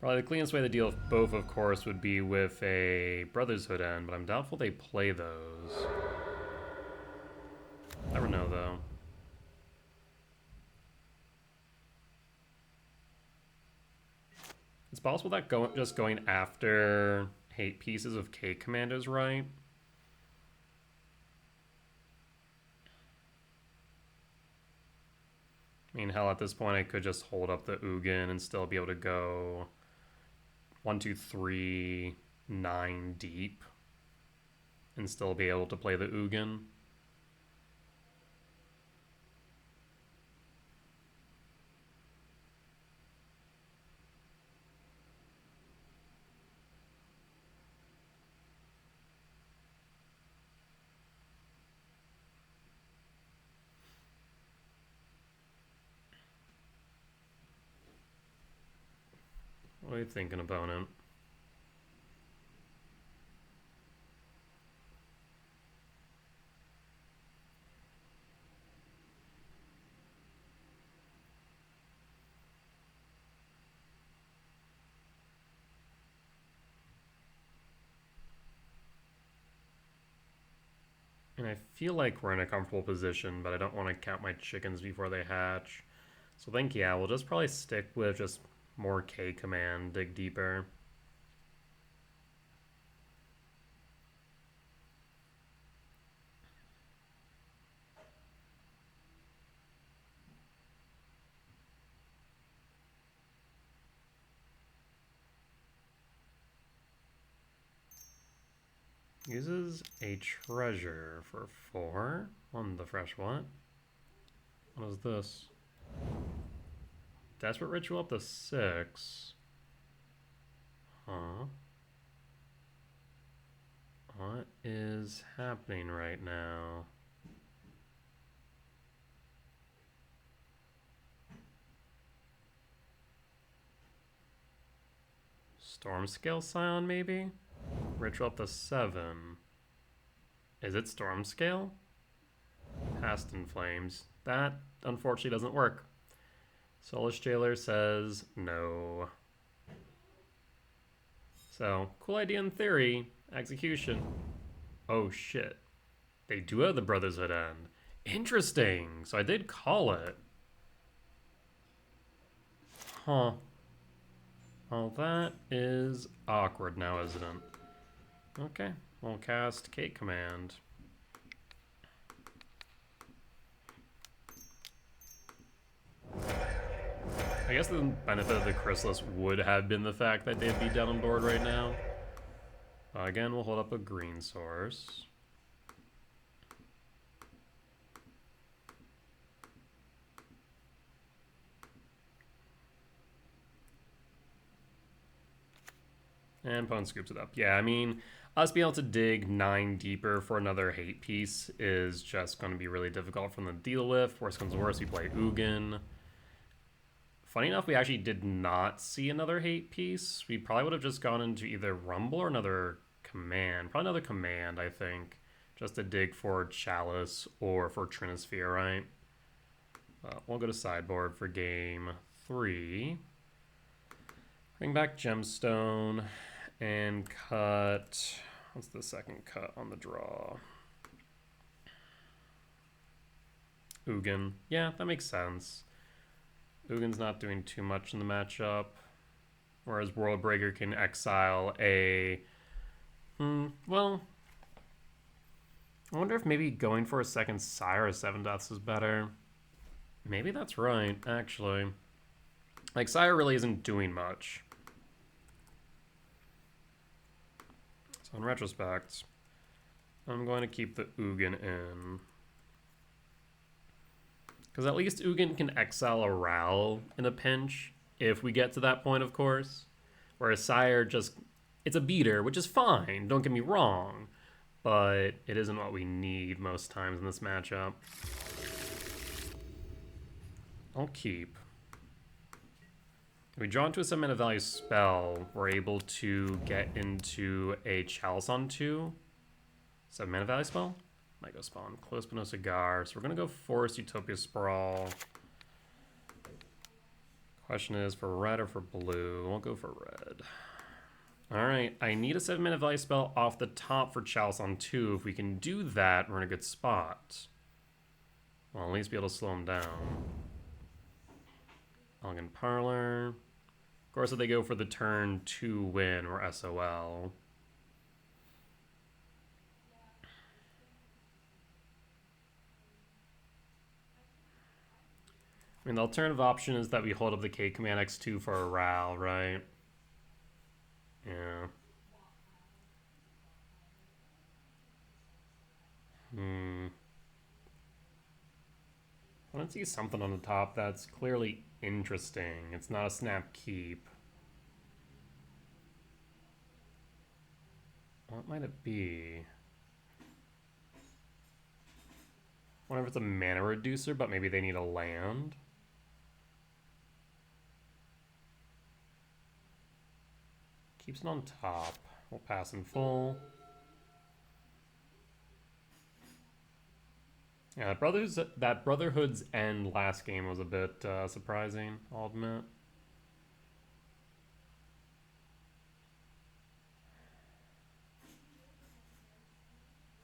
Probably the cleanest way to deal with both, of course, would be with a Brother's Hood end, but I'm doubtful they play those. Never know, though. It's possible that just going after hate pieces of K commanders, right? I mean, hell, at this point, I could just hold up the Ugin and still be able to go 1, 2, 3, 9 deep and still be able to play the Ugin. What are you thinking, opponent? And I feel like we're in a comfortable position, but I don't want to count my chickens before they hatch. So I think, yeah, we'll just probably stick with just more K command, dig deeper. Uses a treasure for 4 on the fresh what? What is this? Desperate Ritual up to 6. Huh? What is happening right now? Stormscale Scion, maybe? Ritual up to 7. Is it Stormscale? Past in Flames. That, unfortunately, doesn't work. Soulless Jailer says no. So, cool idea in theory. Execution. Oh shit. They do have the Brother's Hood end. Interesting. So I did call it. Huh. Well, that is awkward now, isn't it? Okay. We'll cast Kate Command. I guess the benefit of the Chrysalis would have been the fact that they'd be down on board right now. Again, we'll hold up a green source. And opponent scoops it up. Yeah, I mean, us being able to dig 9 deeper for another hate piece is just going to be really difficult for them to deal with. Worst comes to worst, we play Ugin. Funny enough, we actually did not see another hate piece. We probably would have just gone into either Rumble or another command. Probably another command, I think. Just to dig for Chalice or for Trinisphere, right? We'll go to sideboard for game 3. Bring back Gemstone and cut... What's the second cut on the draw? Ugin. Yeah, that makes sense. Ugin's not doing too much in the matchup. Whereas Worldbreaker can exile a... well... I wonder if maybe going for a second Sire of 7 Deaths is better. Maybe that's right, actually. Like, Sire really isn't doing much. So in retrospect, I'm going to keep the Ugin in. Because at least Ugin can exile a Ral in a pinch, if we get to that point, of course. Whereas Sire just... It's a beater, which is fine, don't get me wrong. But it isn't what we need most times in this matchup. I'll keep. If we draw into a 7-mana value spell, we're able to get into a Chalice on 2. 7-mana value spell? Might go spawn. Close but no cigar. So we're going to go Forest Utopia Sprawl. Question is for red or for blue? We'll go for red. Alright, I need a 7-mana value spell off the top for Chalice on 2. If we can do that, we're in a good spot. Well, at least be able to slow him down. Elegant Parlor. Of course, if they go for the turn 2 win, or SOL. I mean, the alternative option is that we hold up the K command X2 for a Ral, right? Yeah. I want to see something on the top that's clearly interesting. It's not a snap keep. What might it be? I wonder if it's a mana reducer, but maybe they need a land. Keeps it on top. We'll pass in full. Yeah, that Brotherhood's End last game was a bit surprising, I'll admit.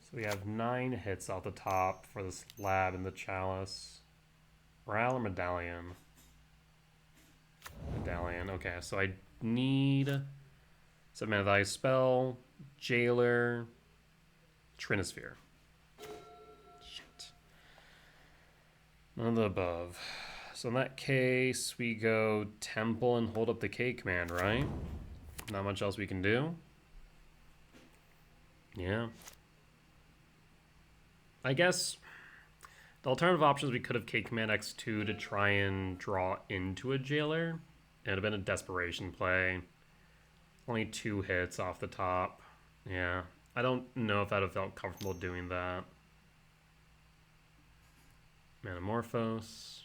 So we have 9 hits off the top for this lab and the Chalice. Ral or Medallion? Medallion, okay, so I need 7-mana value spell, Jailer, Trinisphere. Shit. None of the above. So in that case, we go Temple and hold up the K command, right? Not much else we can do. Yeah. I guess the alternative options, we could have K command X2 to try and draw into a Jailer. It would have been a desperation play. Only 2 hits off the top. Yeah. I don't know if I'd have felt comfortable doing that. Manamorphose.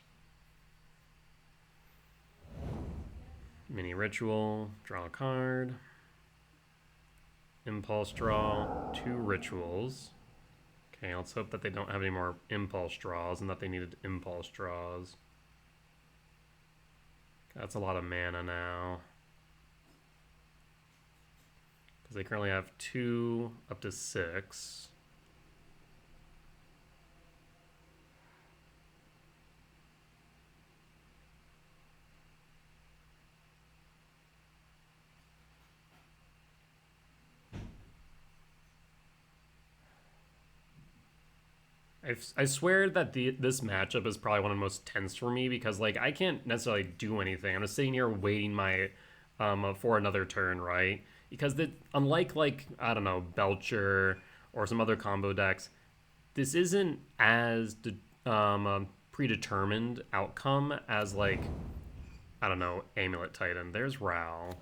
Mini Ritual. Draw a card. Impulse draw. 2 rituals. Okay, let's hope that they don't have any more impulse draws and that they needed impulse draws. That's a lot of mana now. Because they currently have 2 up to 6. I swear that this matchup is probably one of the most tense for me because like I can't necessarily do anything. I'm just sitting here waiting my for another turn, right? Because unlike like I don't know Belcher or some other combo decks, this isn't as predetermined outcome as like I don't know Amulet Titan. There's Ral.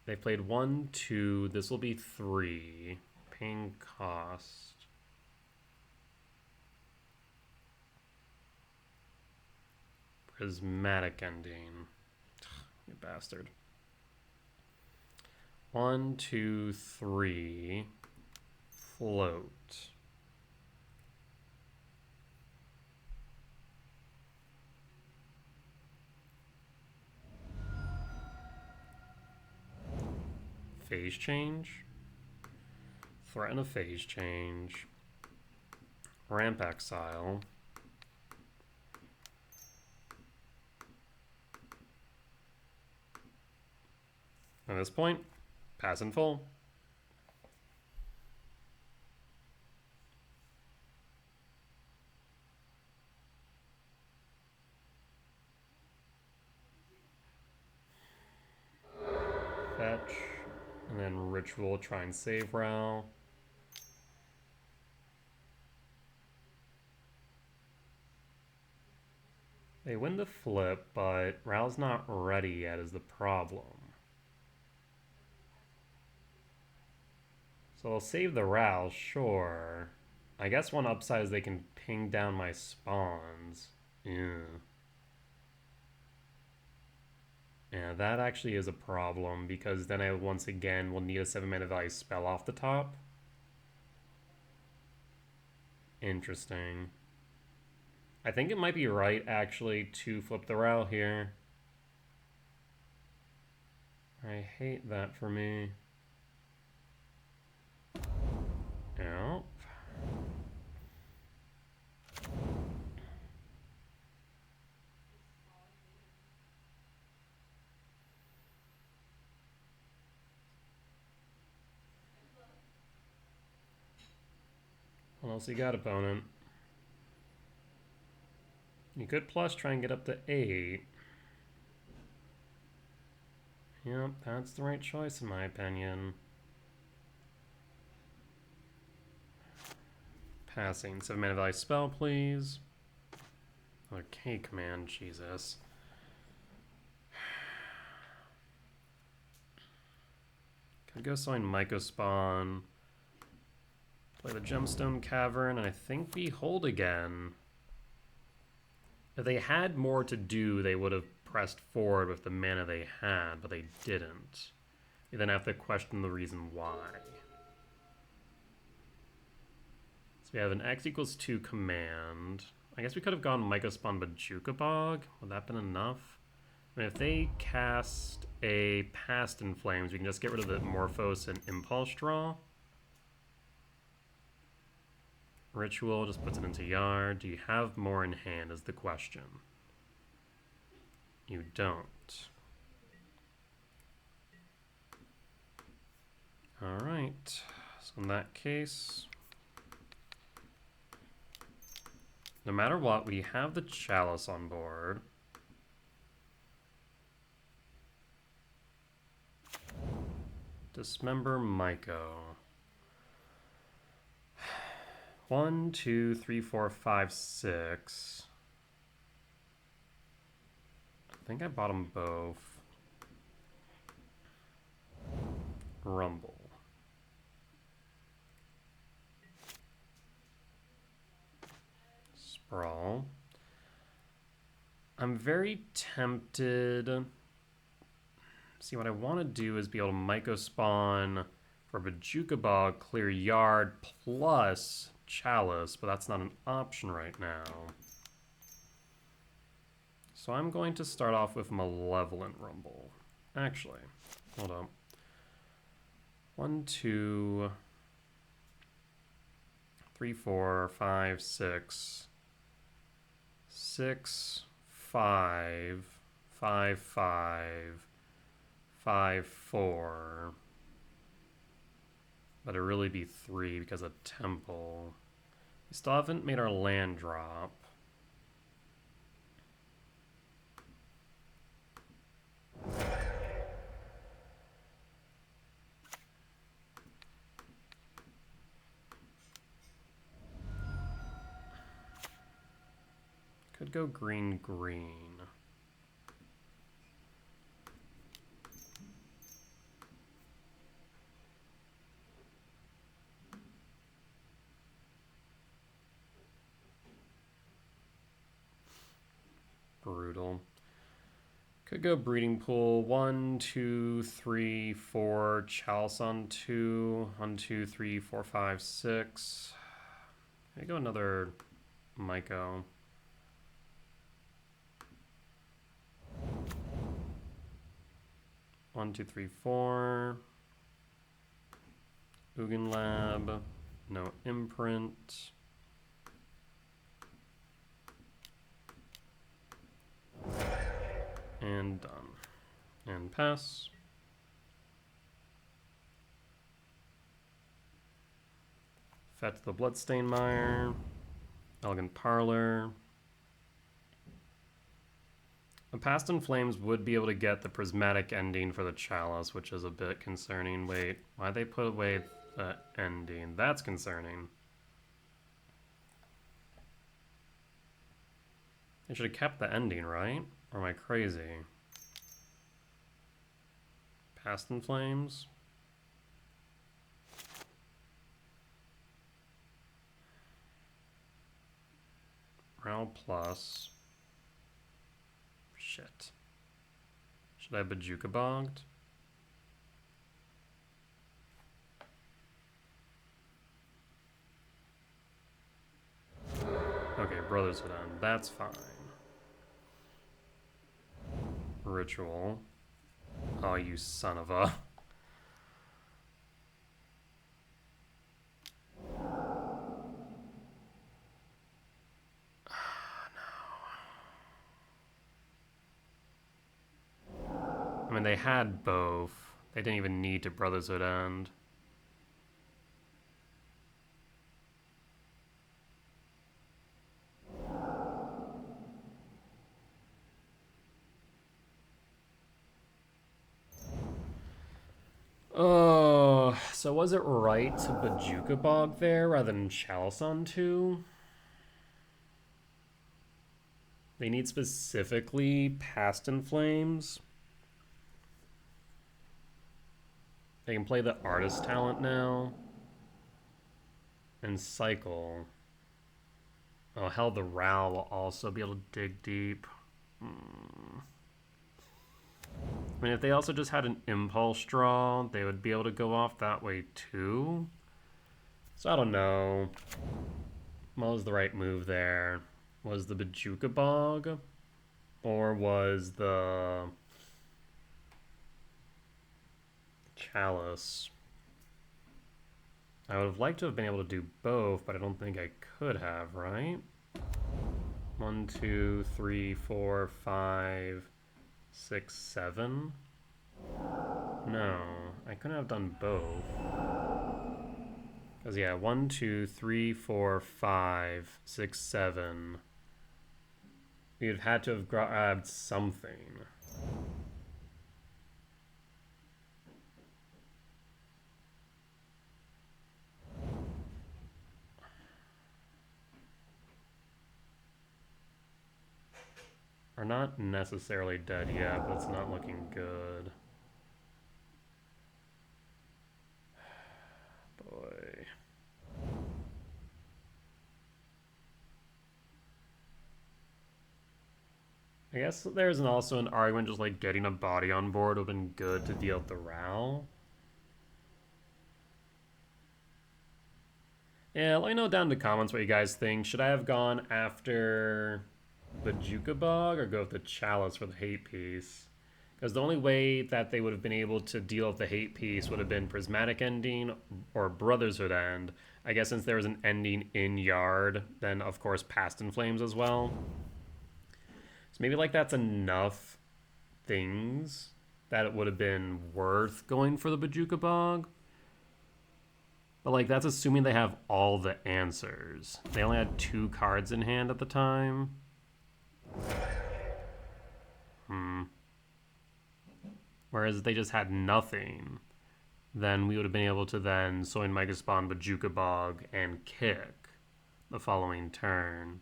They played 1, 2. This will be 3. Paying cost. Prismatic ending. You bastard. 1, 2, 3. Float. Phase change. Threaten a phase change. Ramp exile. At this point, pass in full. Fetch. And then Ritual, try and save Ral. They win the flip, but Ral's not ready yet is the problem. So I'll save the Ral, sure. I guess one upside is they can ping down my spawns. Yeah. Yeah, that actually is a problem because then I once again will need a 7-mana value spell off the top. Interesting. I think it might be right actually to flip the Ral here. I hate that for me. Yep. What else you got, opponent? You could plus try and get up to 8. Yep, that's the right choice in my opinion. Passing. 7-mana value spell, please. Okay, command, Jesus. Could go sign Mycospawn. Play the Gemstone Cavern, and I think Behold again. If they had more to do, they would have pressed forward with the mana they had, but they didn't. You then have to question the reason why. So we have an X equals 2 command. I guess we could have gone Mycospawn Bajuka Bog. Would that have been enough? I mean, if they cast a Past in Flames, we can just get rid of the Morphos and Impulse Draw. Ritual just puts it into Yard. Do you have more in hand is the question. You don't. Alright. So in that case, no matter what, we have the Chalice on board. Dismember Myco. 1, 2, 3, 4, 5, 6. I think I bought them both. Rumble. Sprawl. I'm very tempted. See, what I want to do is be able to Mycospawn for Bajuka Bog, clear Yard, plus Chalice, but that's not an option right now. So I'm going to start off with Malevolent Rumble. Actually, hold on. 1, 2, 3, 4, 5, 6, 6, 5, 5, 5, 5, 4. But it'd really be 3 because of Temple. We still haven't made our land drop. Could go green, green. Brutal. Could go breeding pool. 1, 2, 3, 4. Chalice on 2. 1, 2, 3, 4, 5, 6. Maybe go another Myco. One, two, three, 4. Ugin Lab. No imprint. And done. And pass. Fetch the Bloodstained Mire. Elegant Parlor. The Past in Flames would be able to get the prismatic ending for the Chalice, which is a bit concerning. Wait, why'd they put away the ending? That's concerning. They should have kept the ending, right? Or am I crazy? Past in Flames? Morale plus. Shit. Should I have Bajuka Bogged? Okay, Brotherhood End. That's fine. Ritual. Oh, you son of a... I mean, they had both. They didn't even need to Brotherhood End. Oh, so was it right to Bajuka Bog there rather than Chalice on 2? They need specifically Past in Flames. They can play the artist talent now. And cycle. Oh, hell, the Ral will also be able to dig deep. I mean, if they also just had an impulse draw, they would be able to go off that way too. So I don't know. What was the right move there? Was the Bajuka Bog? Or was the Chalice? I would have liked to have been able to do both, but I don't think I could have, right? 1, 2, 3, 4, 5, 6, 7. No, I couldn't have done both. Because, yeah, 1, 2, 3, 4, 5, 6, 7. We'd have had to have grabbed something. Are not necessarily dead yet, but it's not looking good. Boy. I guess there's also an argument just like getting a body on board would have been good to deal with the Ral. Yeah, let me know down in the comments what you guys think. Should I have gone after Bajuka Bog or go with the Chalice for the hate piece? Because the only way that they would have been able to deal with the hate piece would have been Prismatic Ending or Brotherhood End. I guess since there was an ending in Yard, then of course Past in Flames as well. So maybe like that's enough things that it would have been worth going for the Bajuka Bog. But, like, that's assuming they have all the answers. They only had 2 cards in hand at the time. Whereas if they just had nothing, then we would have been able to then Soin Megaspawn, Bajuka Bog, and kick the following turn.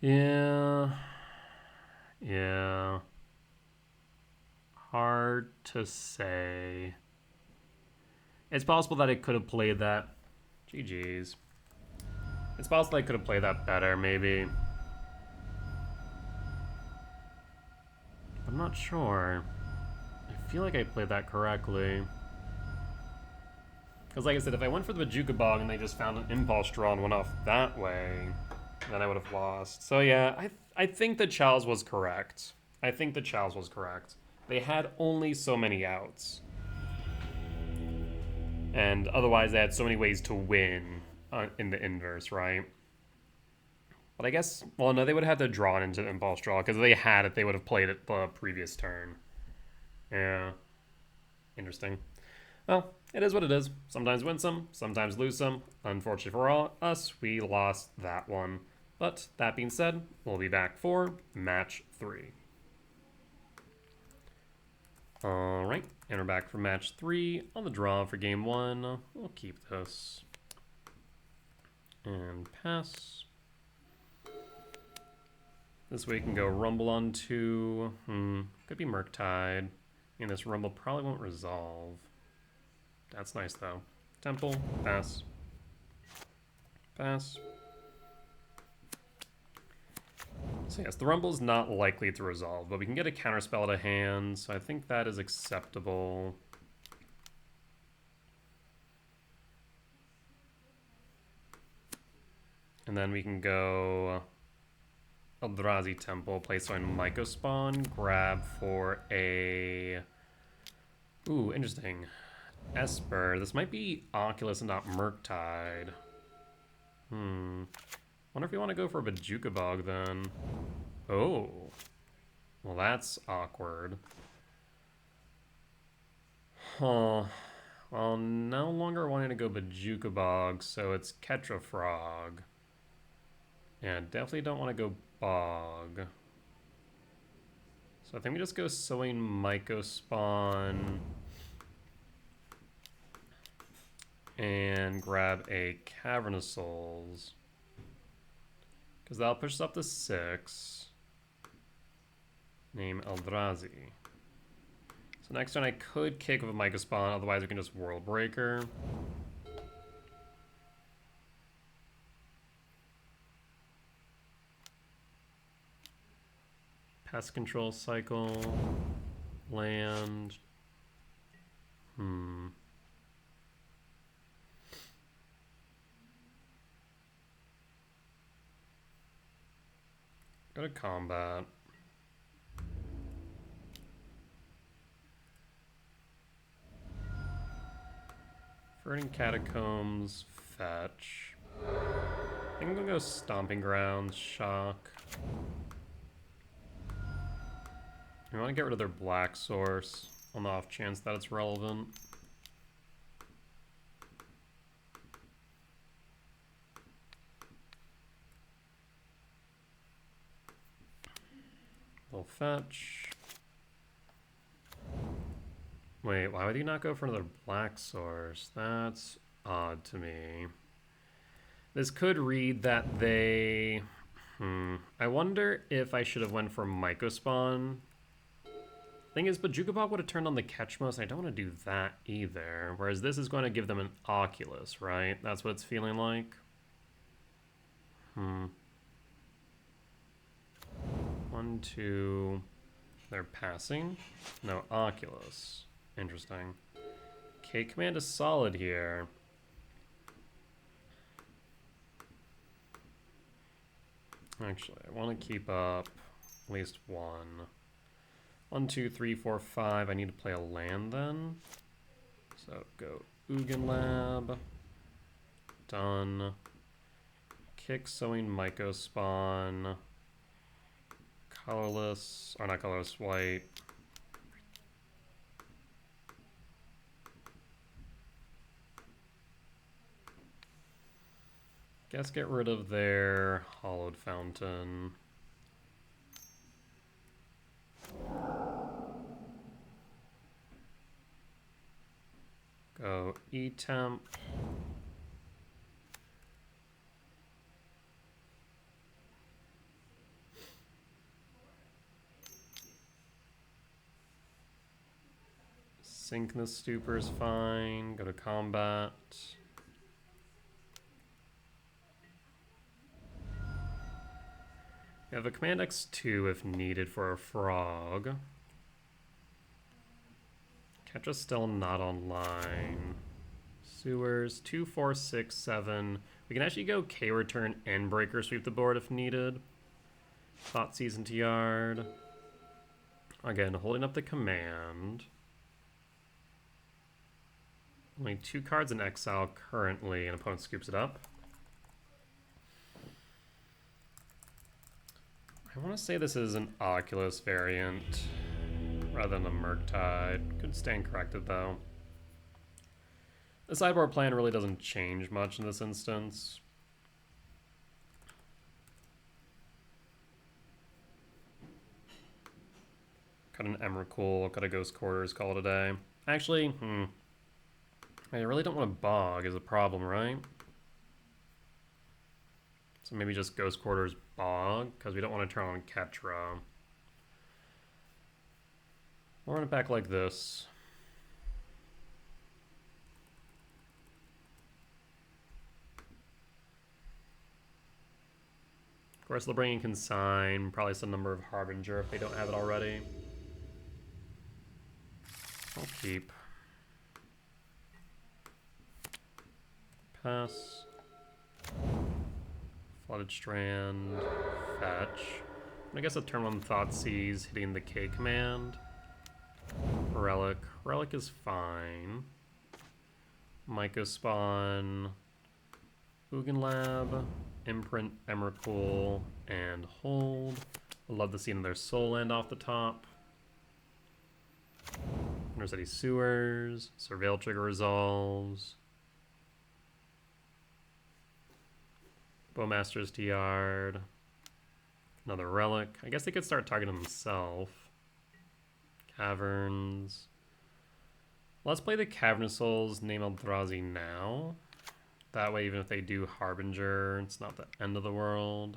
Yeah. Hard to say. It's possible that it could have played that. GG's. It's possible I could have played that better, maybe. I'm not sure. I feel like I played that correctly. Because like I said, if I went for the Bajuka Bog and they just found an Impulse Draw and went off that way, then I would have lost. So yeah, I think the Chals was correct. They had only so many outs. And otherwise they had so many ways to win in the inverse, right? But I guess, well, no, they would have had to draw it into Impulse Draw, because if they had it, they would have played it the previous turn. Yeah. Interesting. Well, it is what it is. Sometimes win some, sometimes lose some. Unfortunately for us, we lost that one. But that being said, we'll be back for match 3. Alright, and we're back for match 3 on the draw for game 1. We'll keep this. And pass. This way we can go Rumble on 2. Could be Murktide. And this Rumble probably won't resolve. That's nice though. Temple, pass. Pass. So yes, the Rumble's not likely to resolve, but we can get a counterspell to hand, so I think that is acceptable. And then we can go Eldrazi Temple, place on Mycospawn, grab for a... Ooh, interesting. Esper. This might be Oculus and not Murktide. Wonder if we want to go for a Bajuka Bog then. Oh. Well, that's awkward. Huh. Well, no longer wanting to go Bajuka Bog, so it's Ketra Frog. Yeah, definitely don't want to go Bog. So I think we just go Sowing Mycospawn and grab a Cavern of Souls, because that'll push us up to 6. Name Eldrazi. So next turn I could kick with a Mycospawn, otherwise we can just World Breaker. Pest Control Cycle. Land. Go to combat. Burning Catacombs, fetch. I think I'm gonna go Stomping Grounds, shock. We want to get rid of their black source on the off chance that it's relevant. We'll fetch. Wait, why would you not go for another black source? That's odd to me. This could read that they... I wonder if I should have went for Mycospawn. Thing is, Bajuka Bog would have turned on the Ketchmos, and I don't want to do that either. Whereas this is going to give them an Oculus, right? That's what it's feeling like. 1, 2... They're passing? No, Oculus. Interesting. Okay, command is solid here. Actually, I want to keep up at least 1. 1, 2, 3, 4, 5. I need to play a land then. So go Ugin Lab. Done. Kick Sowing Mycospawn. Colorless, or not colorless, white. Guess get rid of their Hollowed Fountain. Go E-Temp. Sink the Stuper's fine. Go to combat. We have a Command X2 if needed for a frog. Ketra's still not online. Sewers, 2, 4, 6, 7. We can actually go K-Return and Breaker Sweep the board if needed. Thoughtseize into yard. Again, holding up the command. Only 2 cards in exile currently, and opponent scoops it up. I want to say this is an Oculus variant rather than a Murktide. Could stand corrected though. The sideboard plan really doesn't change much in this instance. Cut an Emrakul, cut a Ghost Quarters, call it a day. Actually, I really don't want to bog is a problem, right? So maybe just Ghost Quarters bog, because we don't want to turn on Ketra. We'll run it back like this. Of course, they'll bring in Consign, probably some number of Harbinger if they don't have it already. I'll keep. Pass. Flooded Strand. Fetch. I guess a turn 1 Thoughtseize hitting the K command. Relic. Relic is fine. Mycospawn. Ugin Lab. Imprint, Emrakul, and hold. I'd love to see another Soul Land off the top. Undercity Sewers. Surveil Trigger resolves. Bowmasters to yard. Another Relic. I guess they could start targeting themselves. Caverns. Let's play the Cavernous Souls, name Eldrazi now. That way, even if they do Harbinger, it's not the end of the world.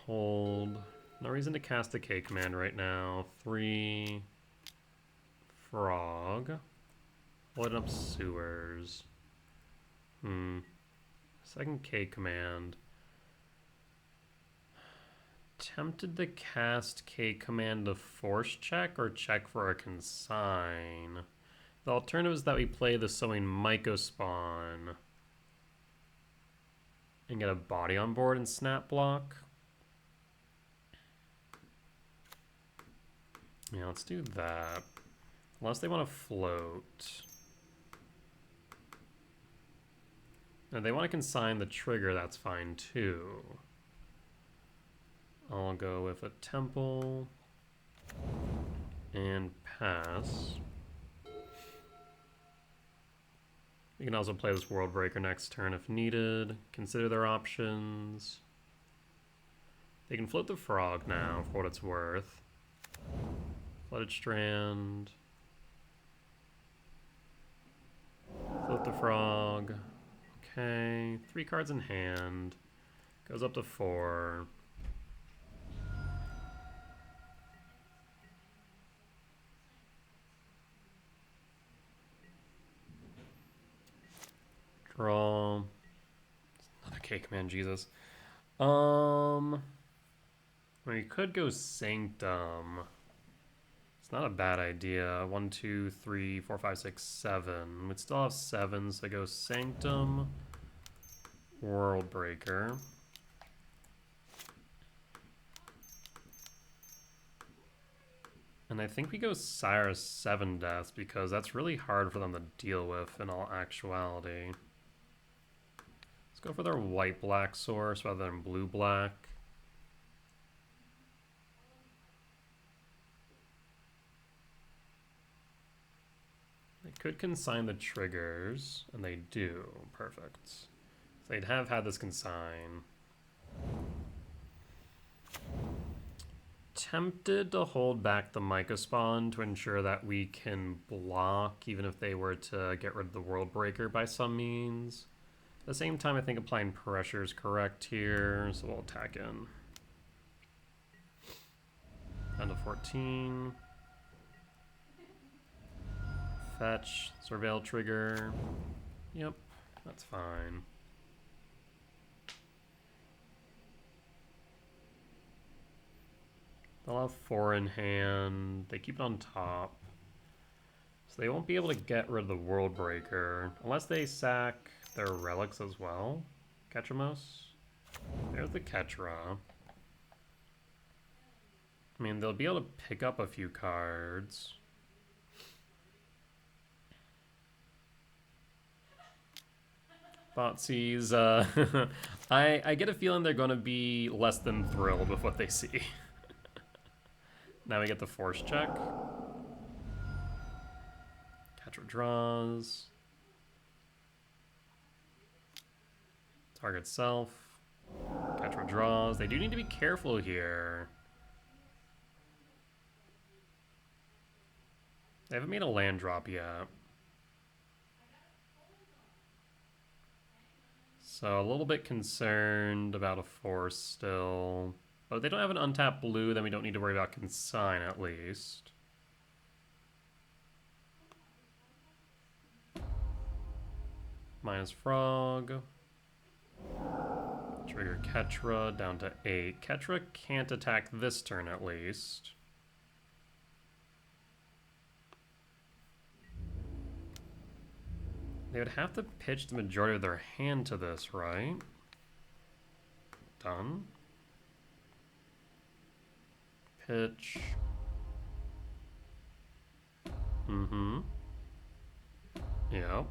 Hold. No reason to cast a K command right now. 3. Frog. Loading up Sewers. Second K command. Tempted to cast K command to force check or check for a consign. The alternative is that we play the Sowing Mycospawn and get a body on board and snap block. Yeah, let's do that. Unless they want to float. If they want to consign the trigger, that's fine too. I'll go with a temple and pass. You can also play this World Breaker next turn if needed. Consider their options. They can float the frog now for what it's worth. Flooded Strand. Float the frog. Okay, 3 cards in hand. Goes up to 4. Draw. Another K command, Jesus. We could go Sanctum. It's not a bad idea. 1, 2, 3, 4, 5, 6, 7. We'd still have 7, so go Sanctum, World Breaker. And I think we go Sire's 7 Deaths because that's really hard for them to deal with in all actuality. Let's go for their white-black source rather than blue-black. They could consign the triggers, and they do. Perfect. So they'd have had this consign. Tempted to hold back the Myco spawn to ensure that we can block even if they were to get rid of the World Breaker by some means. At the same time, I think applying pressure is correct here, so we'll attack in. Down to 14. Fetch, surveil trigger. Yep, that's fine. They'll have 4 in hand. They keep it on top. So they won't be able to get rid of the World Breaker unless they sack their relics as well. Ketchamos. There's the Ketra. I mean, they'll be able to pick up a few cards. Thoughtseize. I get a feeling they're going to be less than thrilled with what they see. Now we get the force check. Ketra draws. Target self. Ketra draws. They do need to be careful here. They haven't made a land drop yet. So a little bit concerned about a force still. But if they don't have an untapped blue, then we don't need to worry about consign at least. Minus frog. Trigger Ketra down to 8. Ketra can't attack this turn at least. They would have to pitch the majority of their hand to this, right? Done. Pitch. Mm-hmm. Yep.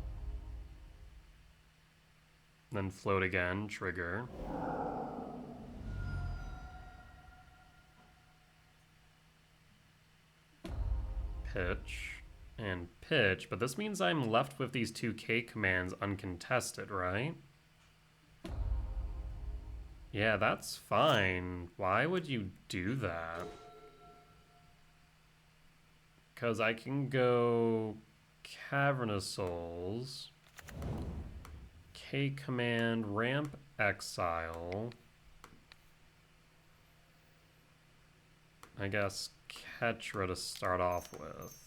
Then float again, trigger. Pitch. And pitch, but this means I'm left with these 2 K commands uncontested, right? Yeah, that's fine. Why would you do that? Because I can go Cavernous Souls, K command, ramp exile. I guess Ketra to start off with.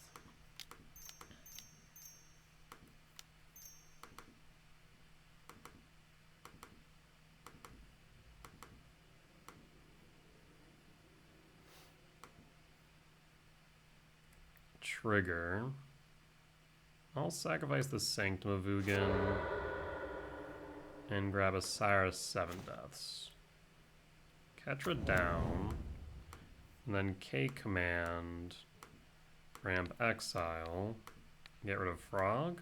Trigger. I'll sacrifice the Sanctum of Ugin and grab a Cyrus 7 Deaths. Ketra down, and then K command, ramp exile, get rid of Frog.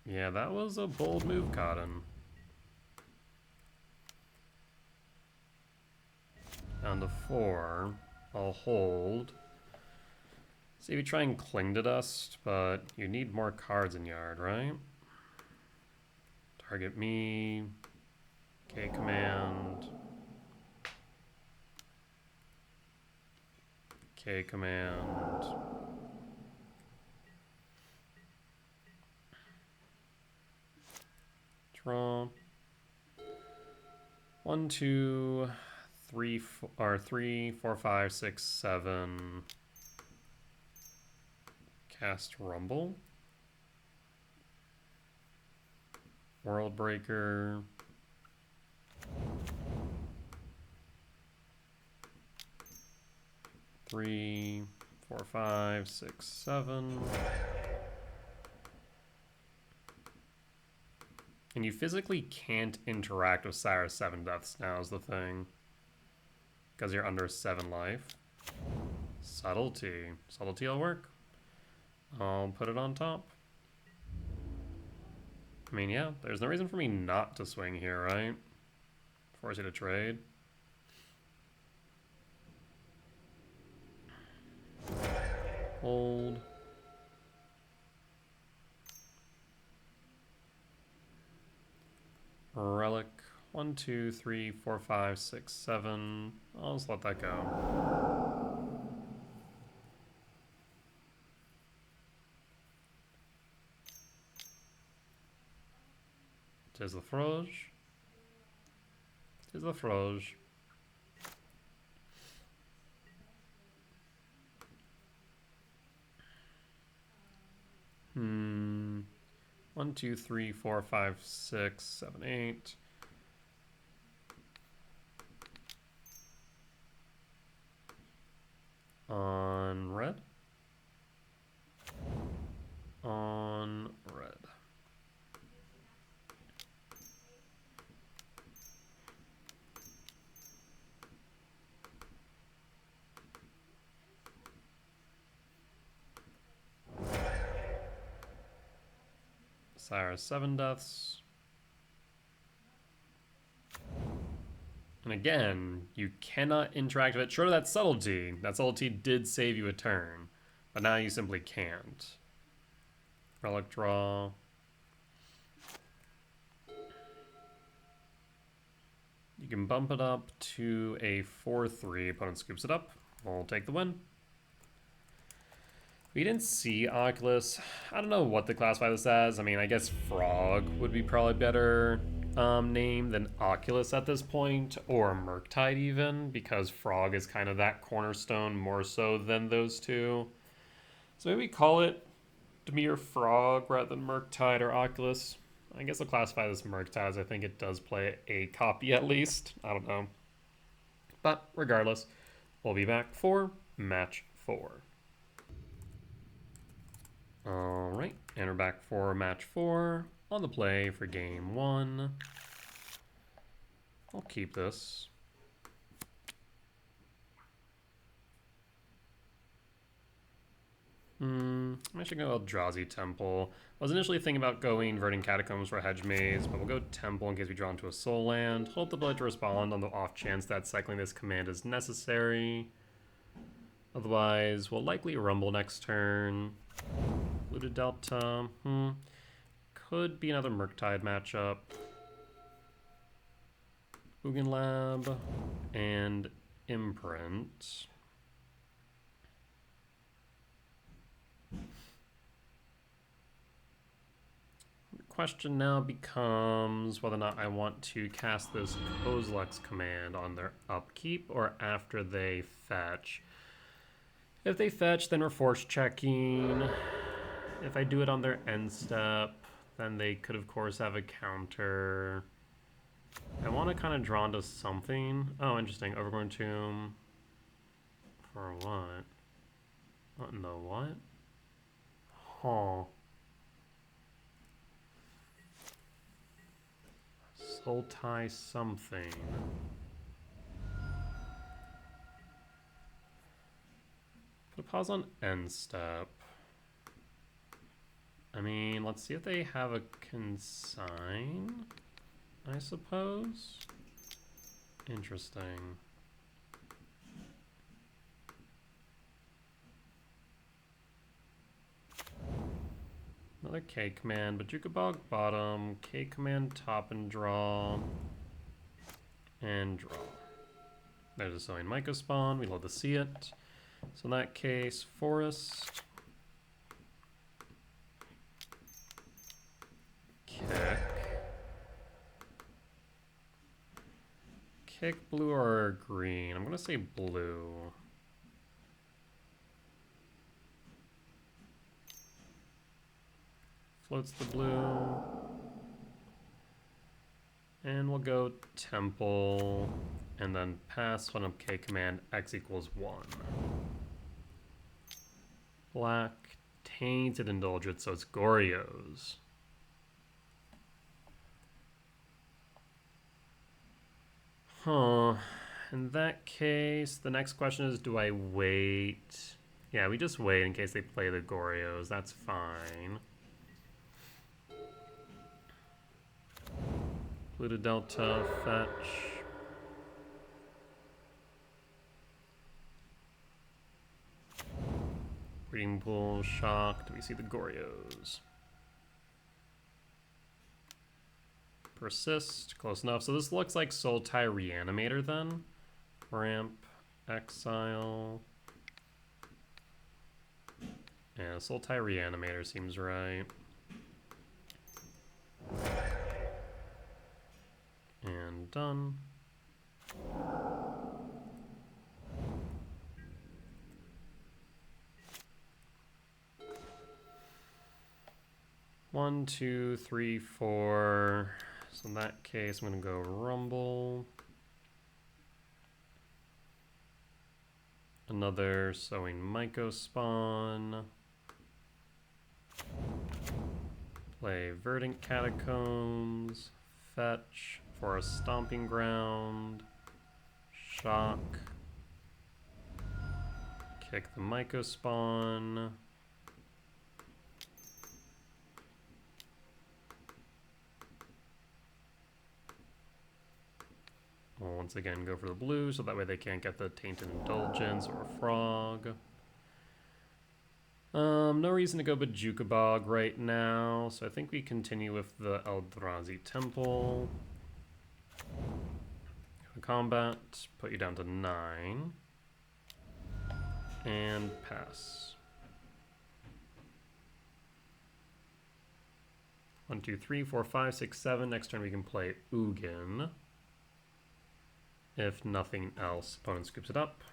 Yeah, that was a bold move, Cotton. Down to 4. I'll hold. See if you try and cling to dust, but you need more cards in yard, right? Target me. K command. K command. Draw. 1, 2, 3, 4, 5, 6, 7. Cast Rumble. World Breaker. Three, 4, 5, 6, 7. And you physically can't interact with Cyrus 7 Deaths now is the thing. Because you're under 7 life. Subtlety. Subtlety will work. I'll put it on top. I mean, yeah, there's no reason for me not to swing here, right? Force you to trade. Hold. Relic. 1, 2, 3, 4, 5, 6, 7. I'll just let that go. Tis the Froge. Tis the Froge. Hmm. 1, 2, 3, 4, 5, 6, 7, 8. On red. On red. Sire 7 deaths. And again, you cannot interact with it. Short of that subtlety. That subtlety did save you a turn. But now you simply can't. Relic draw. You can bump it up to a 4-3. Opponent scoops it up. We'll take the win. We didn't see Oculus. I don't know what to classify this as. I mean, I guess Frog would be probably better name than Oculus at this point, or Murktide even, because Frog is kind of that cornerstone more so than those two. So maybe call it Demir Frog rather than Murktide or Oculus. I guess I'll classify this Murktide as I think it does play a copy at least. I don't know. But regardless, we'll be back for match 4. Alright, and we're back for match 4 on the play for game 1. I'll keep this. I'm actually going to go Eldrazi Temple. I was initially thinking about going Verdant Catacombs for Hedge Maze, but we'll go Temple in case we draw into a Soul Land. Hope the ability to respond on the off chance that cycling this command is necessary. Otherwise, we'll likely Rumble next turn. Looted Delta. Could be another Murktide matchup. Ugin Lab and Imprint. The question now becomes whether or not I want to cast this Kozilek's command on their upkeep or after they fetch. If they fetch, then we're force checking. If I do it on their end step, then they could, of course, have a counter. I want to kind of draw into something. Oh, interesting. Overgrown Tomb. For what? What in the what? Huh. Soul tie something. Put a pause on end step. I mean, let's see if they have a consign, I suppose. Interesting. Another K command, but Jukabog bottom, K command top and draw. And draw. There's a Sowing Myco spawn, we love to see it. So in that case, Forest. Kick blue or green? I'm gonna say blue. Floats the blue. And we'll go Temple. And then pass one up K command, X equals 1. Black, Tainted Indulgence, so it's Goryo's. Huh. In that case, the next question is, do I wait? Yeah, we just wait in case they play the Goryo's. That's fine. Blue to Delta, fetch. Breeding Pool, shock. Do we see the Gorios? Persist, close enough. So this looks like Sultai Reanimator then. Ramp, exile. Yeah, Sultai Reanimator seems right. And done. One, two, three, four. So in that case, I'm gonna go Rumble. Another Sowing Myco Spawn. Play Verdant Catacombs. Fetch for a Stomping Ground. Shock. Kick the Myco Spawn. We'll once again go for the blue, so that way they can't get the Tainted Indulgence or a Frog. No reason to go Bajuka Bog right now, so I think we continue with the Eldrazi Temple. Combat, put you down to 9. And pass. 1, 2, 3, 4, 5, 6, 7. Next turn we can play Ugin. If nothing else, opponent scoops it up.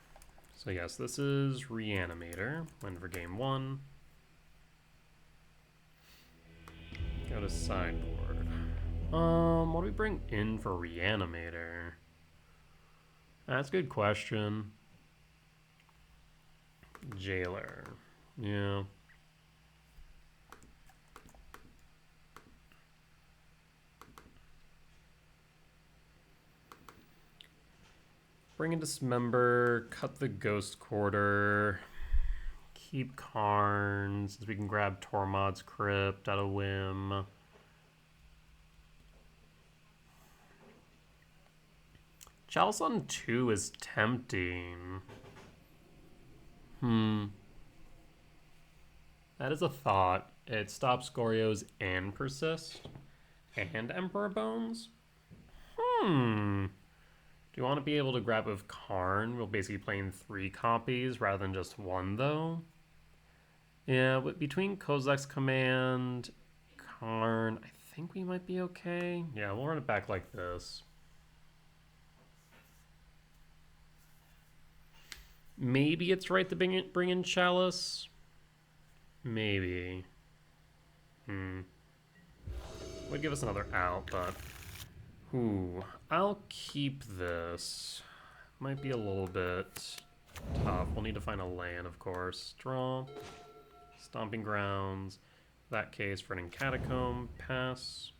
So yes, this is Reanimator. Win for game 1. Go to sideboard. What do we bring in for Reanimator? That's a good question. Jailer. Yeah. Bring in Dismember, cut the Ghost Quarter, keep Karn, since we can grab Tormod's Crypt at a whim. Chalice on 2 is tempting. That is a thought. It stops Gorios and Persist. And Emperor Bones? Do you want to be able to grab with Karn? We're basically playing 3 copies rather than just 1, though. Yeah, but between Kozak's Command, Karn, I think we might be okay. Yeah, we'll run it back like this. Maybe it's right to bring in Chalice. Maybe. Would give us another out, but... Ooh, I'll keep this. Might be a little bit tough. We'll need to find a land, of course. Draw. Stomping Grounds. In that case, Verdant Catacomb. Pass.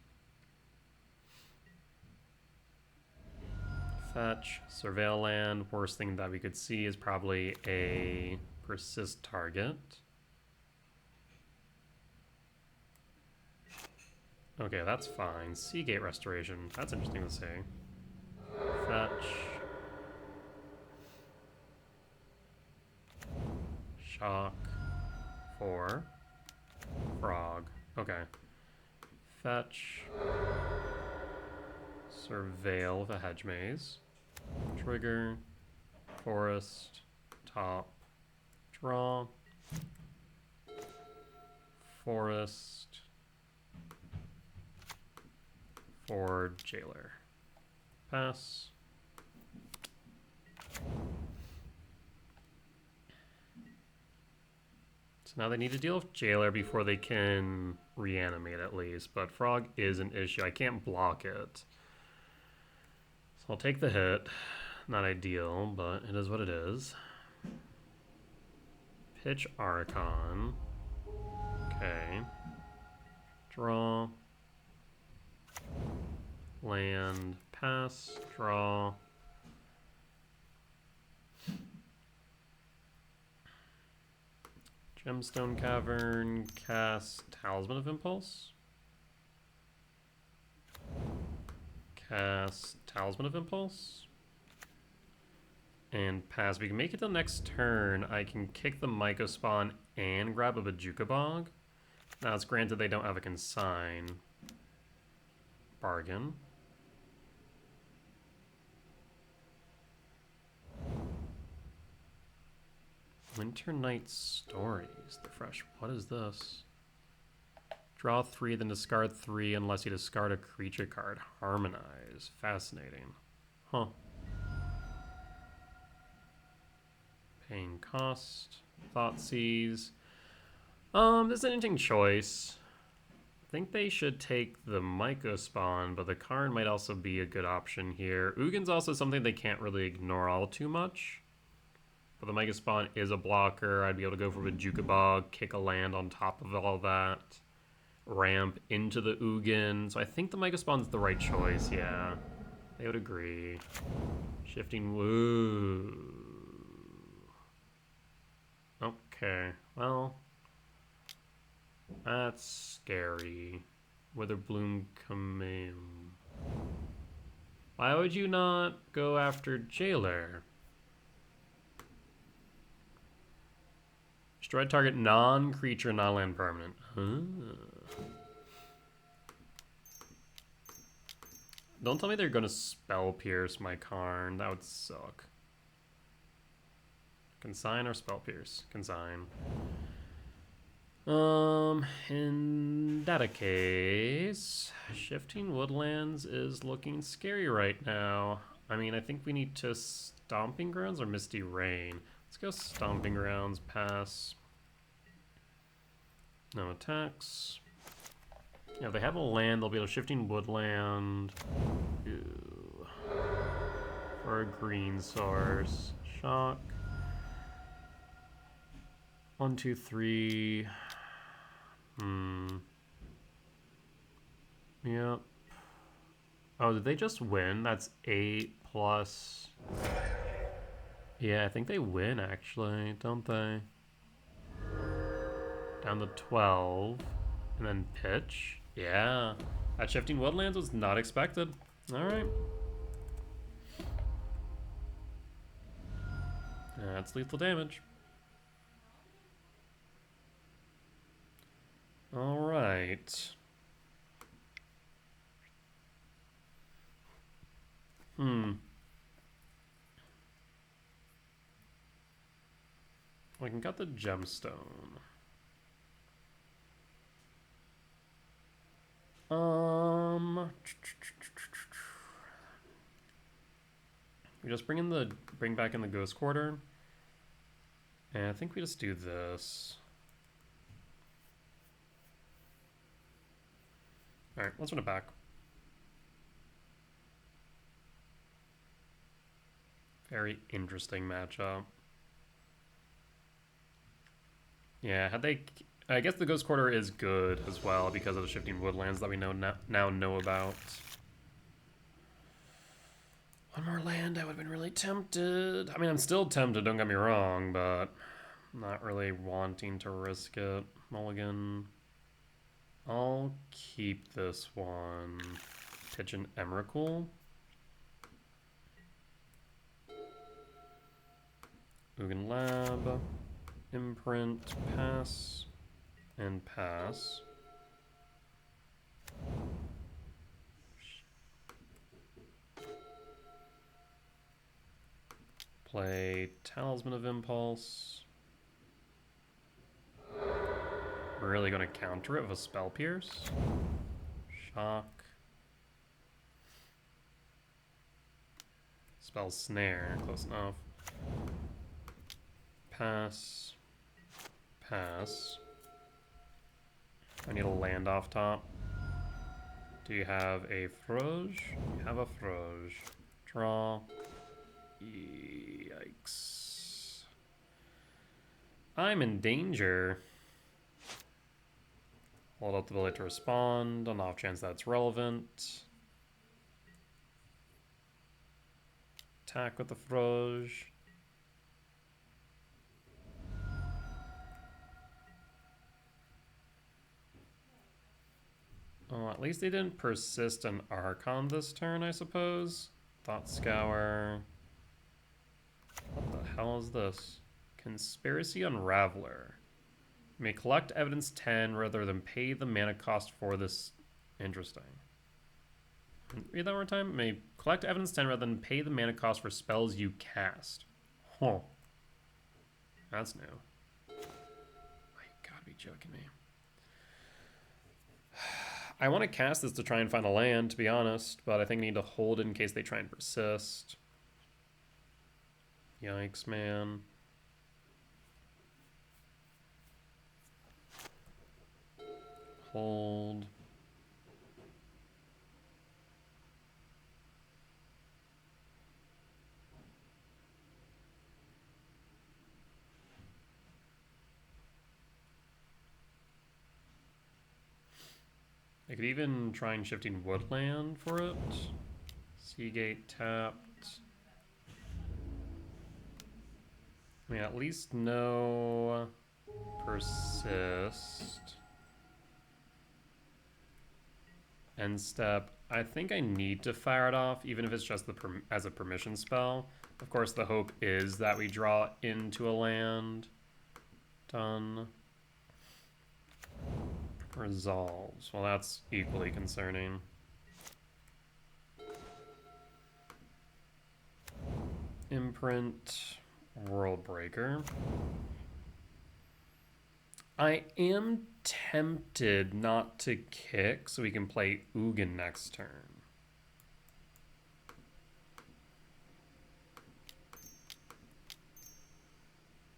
Fetch. Surveil land. Worst thing that we could see is probably a persist target. Okay, that's fine. Seagate Restoration. That's interesting to say. Fetch. Shock. 4. Frog. Okay. Fetch. Surveil with a Hedge Maze. Trigger. Forest. Top. Draw. Forest. For Jailer. Pass. So now they need to deal with Jailer before they can reanimate at least, but Frog is an issue. I can't block it. So I'll take the hit. Not ideal, but it is what it is. Pitch Archon. Okay. Draw. Land, pass, draw. Gemstone Cavern, cast Talisman of Impulse. pass Talisman of Impulse. And pass. We can make it the next turn. I can kick the Myco Spawn and grab a Bojuka Bog. Now, it's granted they don't have a consign. Bargain. Winter Night Stories. The fresh. What is this? Draw 3, then discard 3 unless you discard a creature card. Harmonize. Fascinating. Huh. Paying cost. Thoughtseize. This is an interesting choice. I think they should take the Myco Spawn, but the Karn might also be a good option here. Ugin's also something they can't really ignore all too much. But the Myco Spawn is a blocker. I'd be able to go for Bojuka Bog, kick a land on top of all that. Ramp into the Ugin. So I think the Myco Spawn's the right choice, yeah. They would agree. Shifting Woo. Okay, well, that's scary. Witherbloom Command. Why would you not go after Jailer? Destroy target non-creature, non-land permanent. Huh. Don't tell me they're gonna Spell Pierce my Karn. That would suck. Consign or Spell Pierce? Consign. In that case, Shifting Woodlands is looking scary right now. I mean, I think we need to Stomping Grounds or Misty Rain. Let's go Stomping Grounds, pass. No attacks. Yeah, if they have a land, they'll be able to Shifting Woodland. Ew. For a green source. Shock. 1, 2, 3. Yep. Oh, did they just win? That's 8 plus. Yeah, I think they win actually, don't they? Down to 12. And then pitch. Yeah. That Shifting Woodlands was not expected. Alright. That's lethal damage. Alright. We can cut the gemstone. We just bring back in the Ghost Quarter. And I think we just do this. Alright, let's run it back. Very interesting matchup. Yeah, I guess the Ghost Quarter is good as well because of the Shifting Woodlands that we now know about. One more land, I would have been really tempted. I mean, I'm still tempted, don't get me wrong, but I'm not really wanting to risk it. Mulligan. I'll keep this one. Pitch an Emrakul. Ugin Lab. Imprint. Pass. And pass. Play Talisman of Impulse. We're really going to counter it with a Spell Pierce. Shock. Spell Snare. Close enough. Pass. Pass. I need a land off top. Do you have a Froge? You have a Froge. Draw. Yikes. I'm in danger. Hold up the ability to respond on the off chance that's relevant. Attack with the Froge. Oh, at least they didn't persist an Archon this turn, I suppose. Thought Scour. What the hell is this? Conspiracy Unraveler. You may collect evidence 10 rather than pay the mana cost for this. Interesting. Read that one more time. May collect evidence 10 rather than pay the mana cost for spells you cast. Huh. That's new. You gotta be joking me. I want to cast this to try and find a land, to be honest, but I think I need to hold it in case they try and persist. Yikes, man. Hold. I could even try and shifting Woodland for it. Seagate tapped. I mean, at least no persist. End step. I think I need to fire it off, even if it's just as a permission spell. Of course, the hope is that we draw into a land. Done. Resolves. Well, that's equally concerning. Imprint. World Breaker. I am tempted not to kick so we can play Ugin next turn.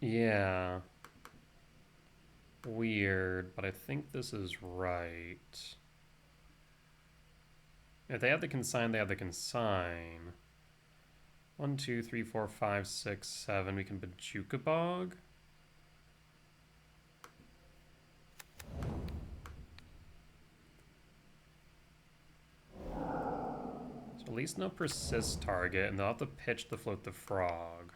Yeah. Weird, but I think this is right. If they have the consign, they have the consign. 1, 2, 3, 4, 5, 6, 7. We can Bajuka Bog. So at least no persist target, and they'll have to pitch to float the frog.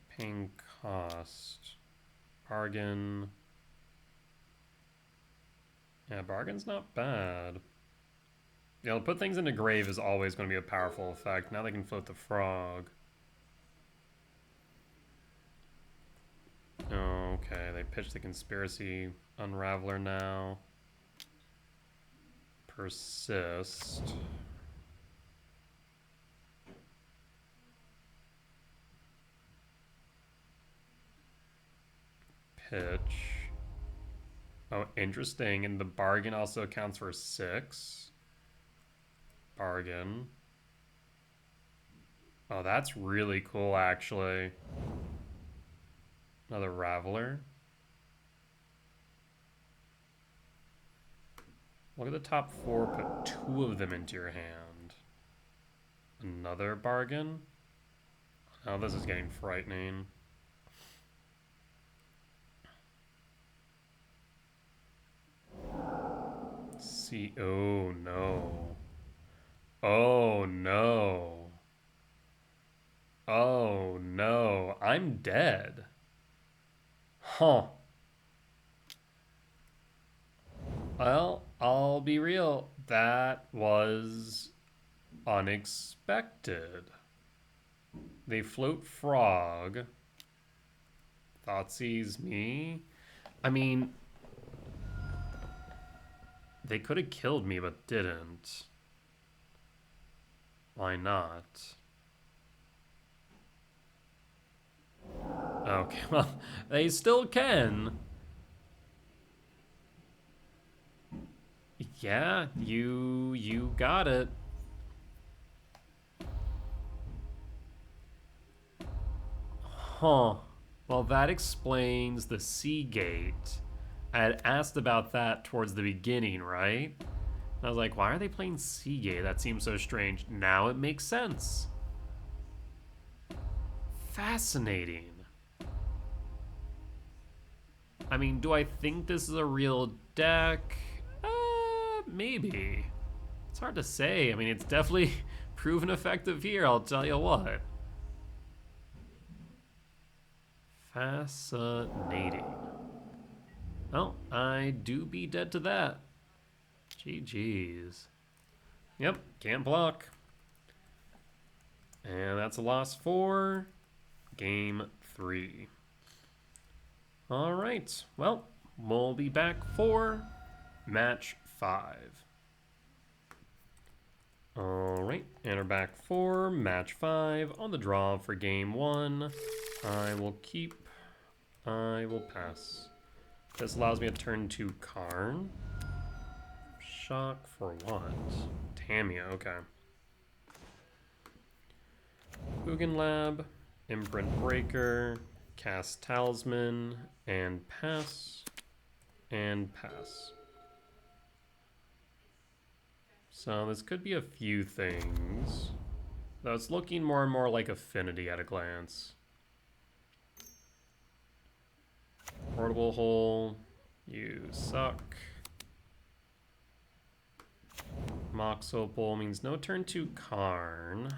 Paying cost. Bargain. Yeah, bargain's not bad. Yeah, put things into grave is always going to be a powerful effect. Now they can float the frog. Okay, they pitch the Conspiracy Unraveler now. Persist. Pitch. Oh, interesting. And the bargain also accounts for 6. Bargain. Oh, that's really cool, actually. Another Raveler. Look at the top 4. Put 2 of them into your hand. Another bargain. Oh, this is getting frightening. See, oh no. Oh no. Oh no. I'm dead. Huh. Well, I'll be real. That was unexpected. They float frog. Thoughtseize me. I mean, they could have killed me, but didn't. Why not? Okay, well, they still can. Yeah, you got it. Huh. Well, that explains the Seagate. I had asked about that towards the beginning, right? I was like, why are they playing Seagate? That seems so strange. Now it makes sense. Fascinating. I mean, do I think this is a real deck? Maybe. It's hard to say. I mean, it's definitely proven effective here, I'll tell you what. Fascinating. Well, I do be dead to that. GG's. Yep, can't block. And that's a loss for game 3. Alright, well, we'll be back for match 5. Alright, and we're back for match 5 on the draw for game 1. I will pass. This allows me to turn to Karn. Shock for what? Tamia, okay. Ugin Lab, Imprint Breaker, Cast Talisman, and pass. So this could be a few things. Though it's looking more and more like Affinity at a glance. Portable Hole, you suck. Mox Opal means no turn to Karn.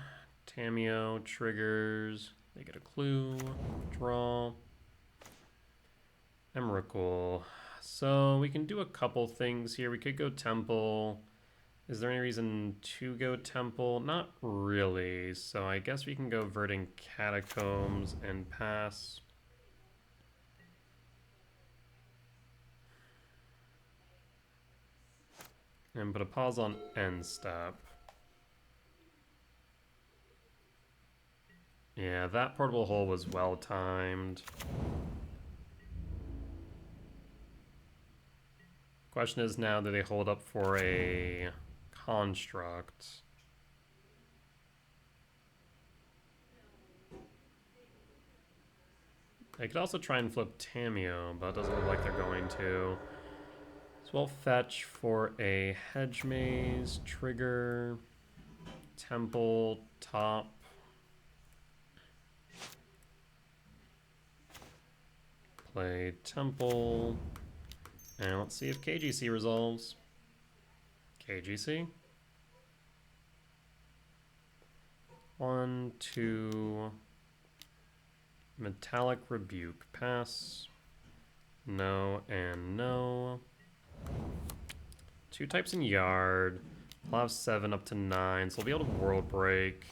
Tamio triggers, they get a clue, draw. Emrakul. So we can do a couple things here. We could go Temple. Is there any reason to go Temple? Not really. So I guess we can go Verdant Catacombs and pass. And put a pause on end step. Yeah, that portable hole was well timed. Question is now, do they hold up for a construct? They could also try and flip Tamio, but it doesn't look like they're going to. So we'll fetch for a Hedge Maze, trigger, Temple, top. Play Temple. And let's see if KGC resolves. KGC. 1, 2. Metallic Rebuke. Pass. No and no. 2 types in Yard. We'll have 7 up to 9, so we'll be able to World Break.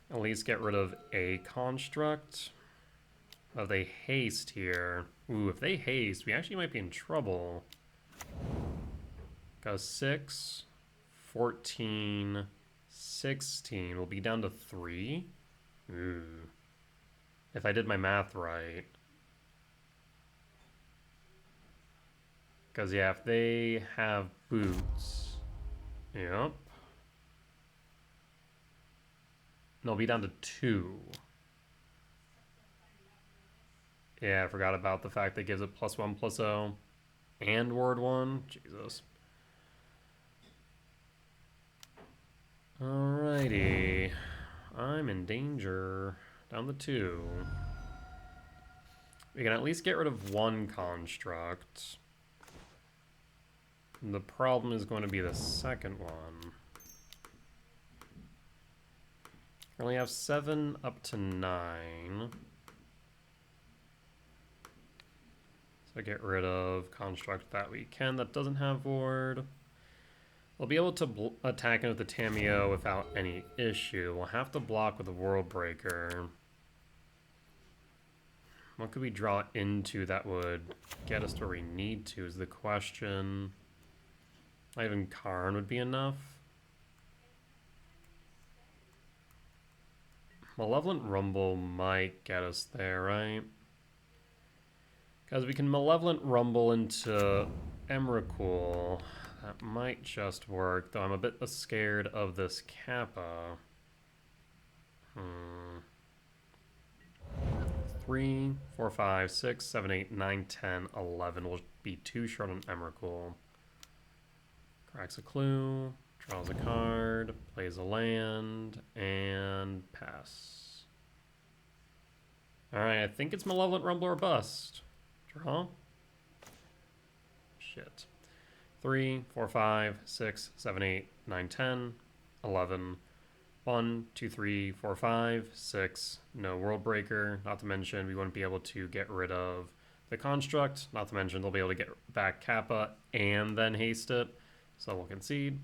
At least get rid of a construct. If they haste here. Ooh, if they haste, we actually might be in trouble. Go 6, 14, 16. We'll be down to 3. Ooh. If I did my math right. Because, yeah, if they have boots. Yep. They'll be down to 2. Yeah, I forgot about the fact that gives it +1/+0 and ward 1. Jesus. Alrighty. I'm in danger. Down to 2. We can at least get rid of 1 construct. The problem is going to be the second one. We only have 7 up to 9. So get rid of construct that we can that doesn't have ward. We'll be able to attack it with the Tamio without any issue. We'll have to block with the World Breaker. What could we draw into that would get us to where we need to is the question. Not even Karn would be enough. Malevolent Rumble might get us there, right? Because we can Malevolent Rumble into Emrakul. That might just work, though I'm a bit scared of this Kappa. 3, 4, 5, 6, 7, 8, 9, 10, 11. We'll be too short on Emrakul. Cracks a clue, draws a card, plays a land, and pass. Alright, I think it's Malevolent Rumble or bust. Draw. Shit. 3, 4, 5, 6, 7, 8, 9, 10, 11. 1, 2, 3, 4, 5, 6. No World Breaker. Not to mention we wouldn't be able to get rid of the Construct. Not to mention they'll be able to get back Kappa and then haste it. So we'll concede.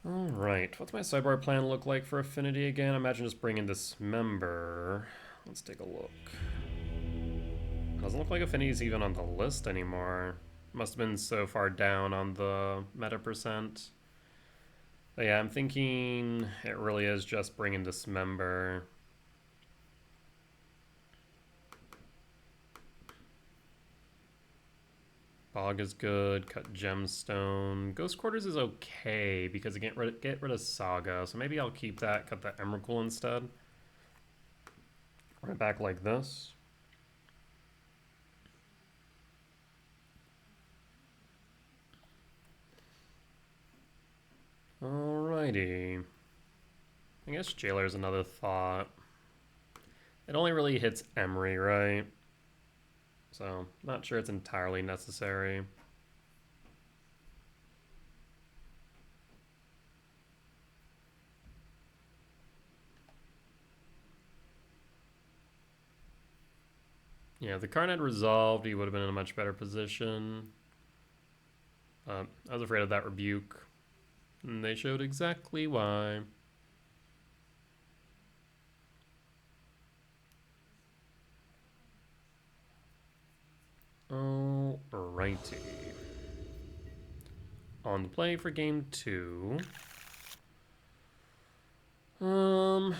Alright, what's my sideboard plan look like for Affinity again? I imagine just bringing Dismember. Let's take a look. Doesn't look like Affinity's even on the list anymore. Must have been so far down on the meta percent. But yeah, I'm thinking it really is just bringing Dismember. Bog is good. Cut Gemstone. Ghost Quarters is okay because I get rid of Saga. So maybe I'll keep that. Cut the Emrakul instead. Run it back like this. Alrighty. I guess Jailer's another thought. It only really hits Emery, right? So, not sure it's entirely necessary. Yeah, if the Karn had resolved, he would have been in a much better position. I was afraid of that rebuke. And they showed exactly why. Alrighty. On the play for game 2. I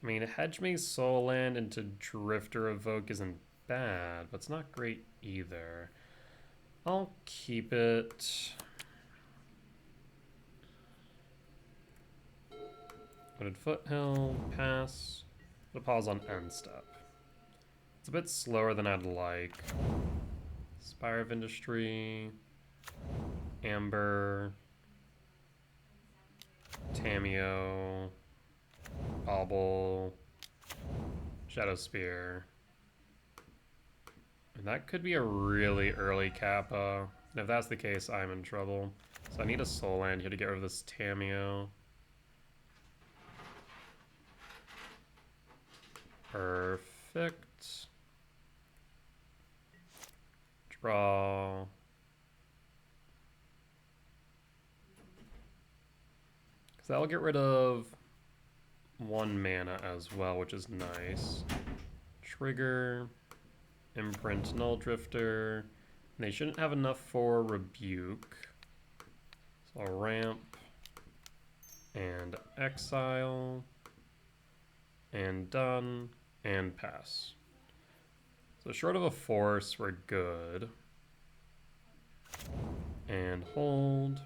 mean, Hedgemaze Soul Land into Drifter Evoke isn't bad, but it's not great either. I'll keep it. Wooded Foothill, pass. The pause on end step. It's a bit slower than I'd like. Spire of Industry, Amber, Tameo, Bauble, Shadow Spear. And that could be a really early Kappa. And if that's the case, I'm in trouble. So I need a Soul Land here to get rid of this Tameo. Perfect. Draw. Because that'll get rid of 1 mana as well, which is nice. Trigger. Imprint Null Drifter. They shouldn't have enough for Rebuke. So I'll ramp. And exile. And done. And pass. So short of a force, we're good. And hold.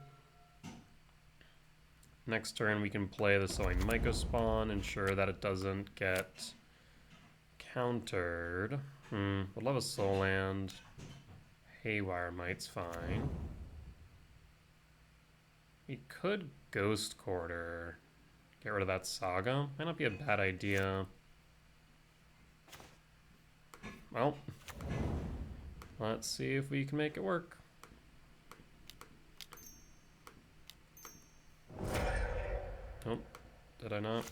Next turn we can play the Sowing Mycospawn, ensure that it doesn't get countered. Would love a Soul Land. Haywire Might's fine. We could Ghost Quarter. Get rid of that Saga. Might not be a bad idea. Well, let's see if we can make it work. Oh, did I not?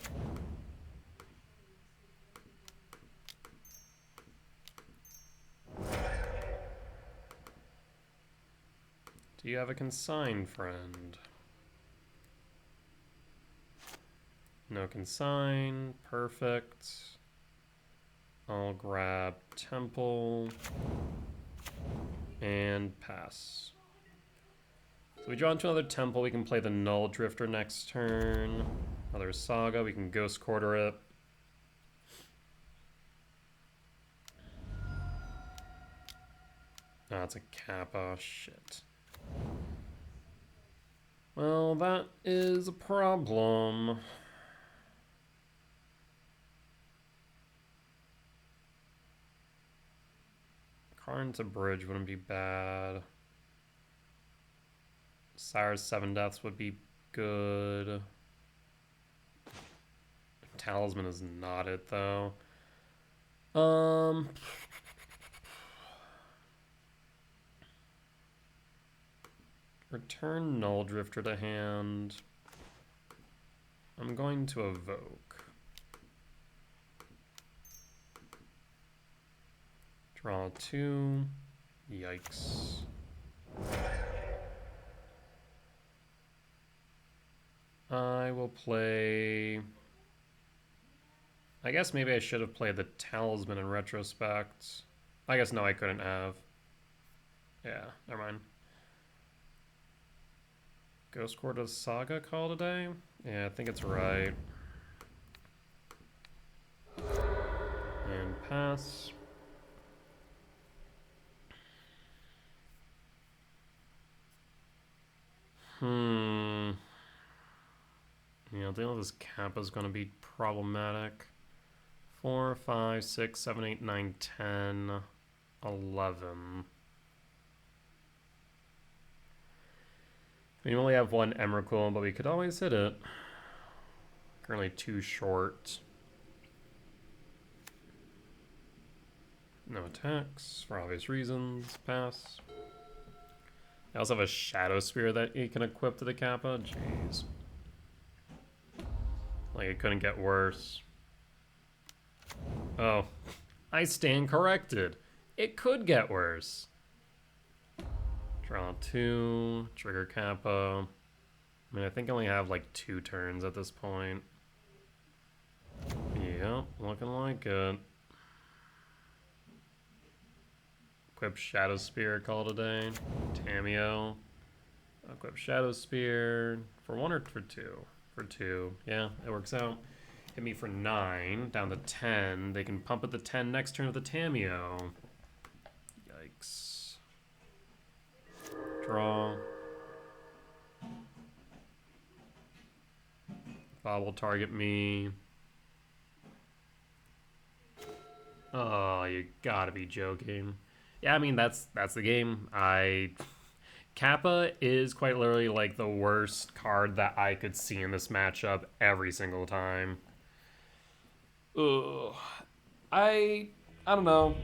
Do you have a consign, friend? No consign. Perfect. I'll grab Temple and pass. So we draw into another Temple. We can play the Null Drifter next turn. Another Saga. We can Ghost Quarter it. Ah, it's a Kappa. Shit. Well, that is a problem. Karn to bridge wouldn't be bad. Sire's 7 deaths would be good. Talisman is not it, though. Return Null Drifter to hand. I'm going to evoke. Draw 2. Yikes. I will play... I guess maybe I should have played the Talisman in retrospect. I guess no, I couldn't have. Yeah, never mind. Ghost Quarter Saga call today? Yeah, I think it's right. And pass. Yeah, dealing with this Kappa is going to be problematic. 4, 5, 6, 7, 8, 9, 10, 11. We only have one Emrakul, but we could always hit it. Currently too short. No attacks, for obvious reasons. Pass. I also have a Shadow Spear that you can equip to the Kappa. Jeez. Like, it couldn't get worse. Oh. I stand corrected. It could get worse. Draw 2, trigger Kappa. I mean, I think I only have like 2 turns at this point. Yeah, looking like it. Equip Shadow Spear, call today. Tameo. Equip Shadow Spear. For 1 or for 2? For 2. Yeah, it works out. Hit me for 9, down to 10. They can pump at the 10 next turn with the Tameo. Yikes. Draw. Bob will target me. Oh, you gotta be joking. Yeah, I mean, that's the game. Kappa is quite literally like the worst card that I could see in this matchup every single time. Ugh. I don't know.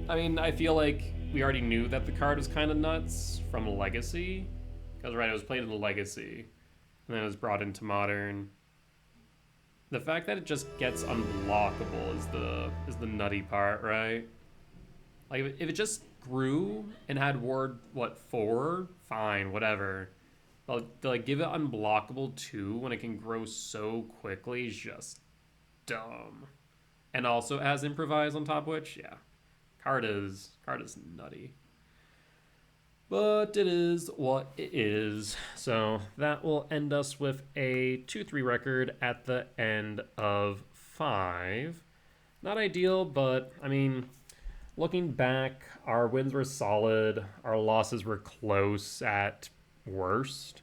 I mean, I feel like we already knew that the card was kind of nuts from Legacy. Because, right, it was played in Legacy. And then it was brought into Modern. The fact that it just gets unblockable is the nutty part, right? Like, if it just grew and had ward, 4? Fine, whatever. But to, like, give it unblockable too when it can grow so quickly is just dumb. And also has improvise on top of which, yeah. Card is nutty. But it is what it is. So that will end us with a 2-3 record at the end of 5. Not ideal, but I mean, looking back, our wins were solid. Our losses were close at worst.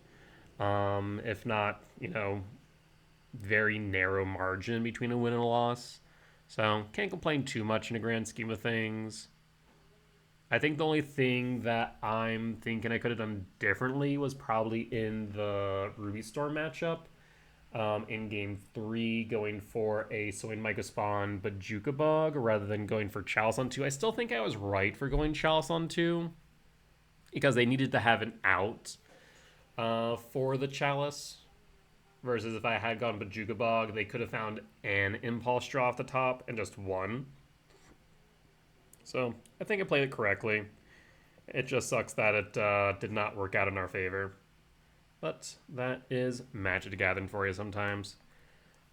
If not, very narrow margin between a win and a loss. So can't complain too much in the grand scheme of things. I think the only thing that I'm thinking I could have done differently was probably in the Ruby Storm matchup. In game 3, going for a Soin Micah Spawn Bajuka Bog rather than going for Chalice on 2. I still think I was right for going Chalice on 2 because they needed to have an out for the Chalice. Versus if I had gone Bajuka Bog, they could have found an Impulse Draw off the top and just won. So I think I played it correctly. It just sucks that it did not work out in our favor. But that is Magic the Gathering for you sometimes.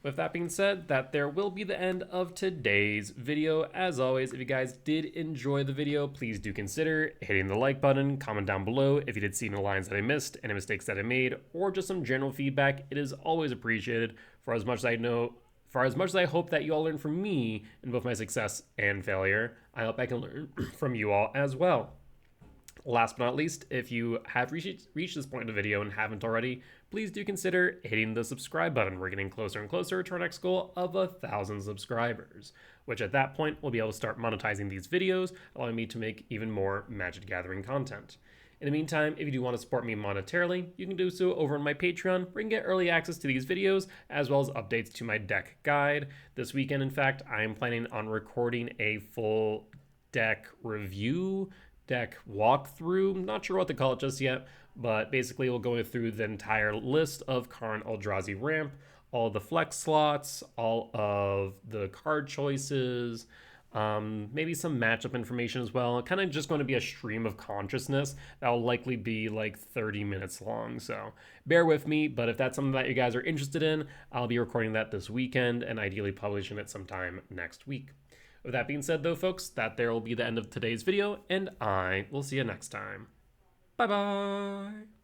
With that being said, that there will be the end of today's video. As always, if you guys did enjoy the video, please do consider hitting the like button, comment down below if you did see any lines that I missed, any mistakes that I made, or just some general feedback. It is always appreciated. For as much as I hope that you all learn from me in both my success and failure, I hope I can learn from you all as well. Last but not least, if you have reached this point in the video and haven't already, please do consider hitting the subscribe button. We're getting closer and closer to our next goal of 1,000 subscribers, which at that point we'll be able to start monetizing these videos, allowing me to make even more Magic the Gathering content. In the meantime, if you do want to support me monetarily, you can do so over on my Patreon, where you can get early access to these videos, as well as updates to my deck guide. This weekend, in fact, I am planning on recording a full deck review deck walkthrough. Not sure what to call it just yet, but basically we'll go through the entire list of Karn Eldrazi ramp, all the flex slots, all of the card choices, maybe some matchup information as well. Kind of just going to be a stream of consciousness that will likely be like 30 minutes long. So bear with me, but if that's something that you guys are interested in, I'll be recording that this weekend and ideally publishing it sometime next week. With that being said, though, folks, that there will be the end of today's video, and I will see you next time. Bye bye!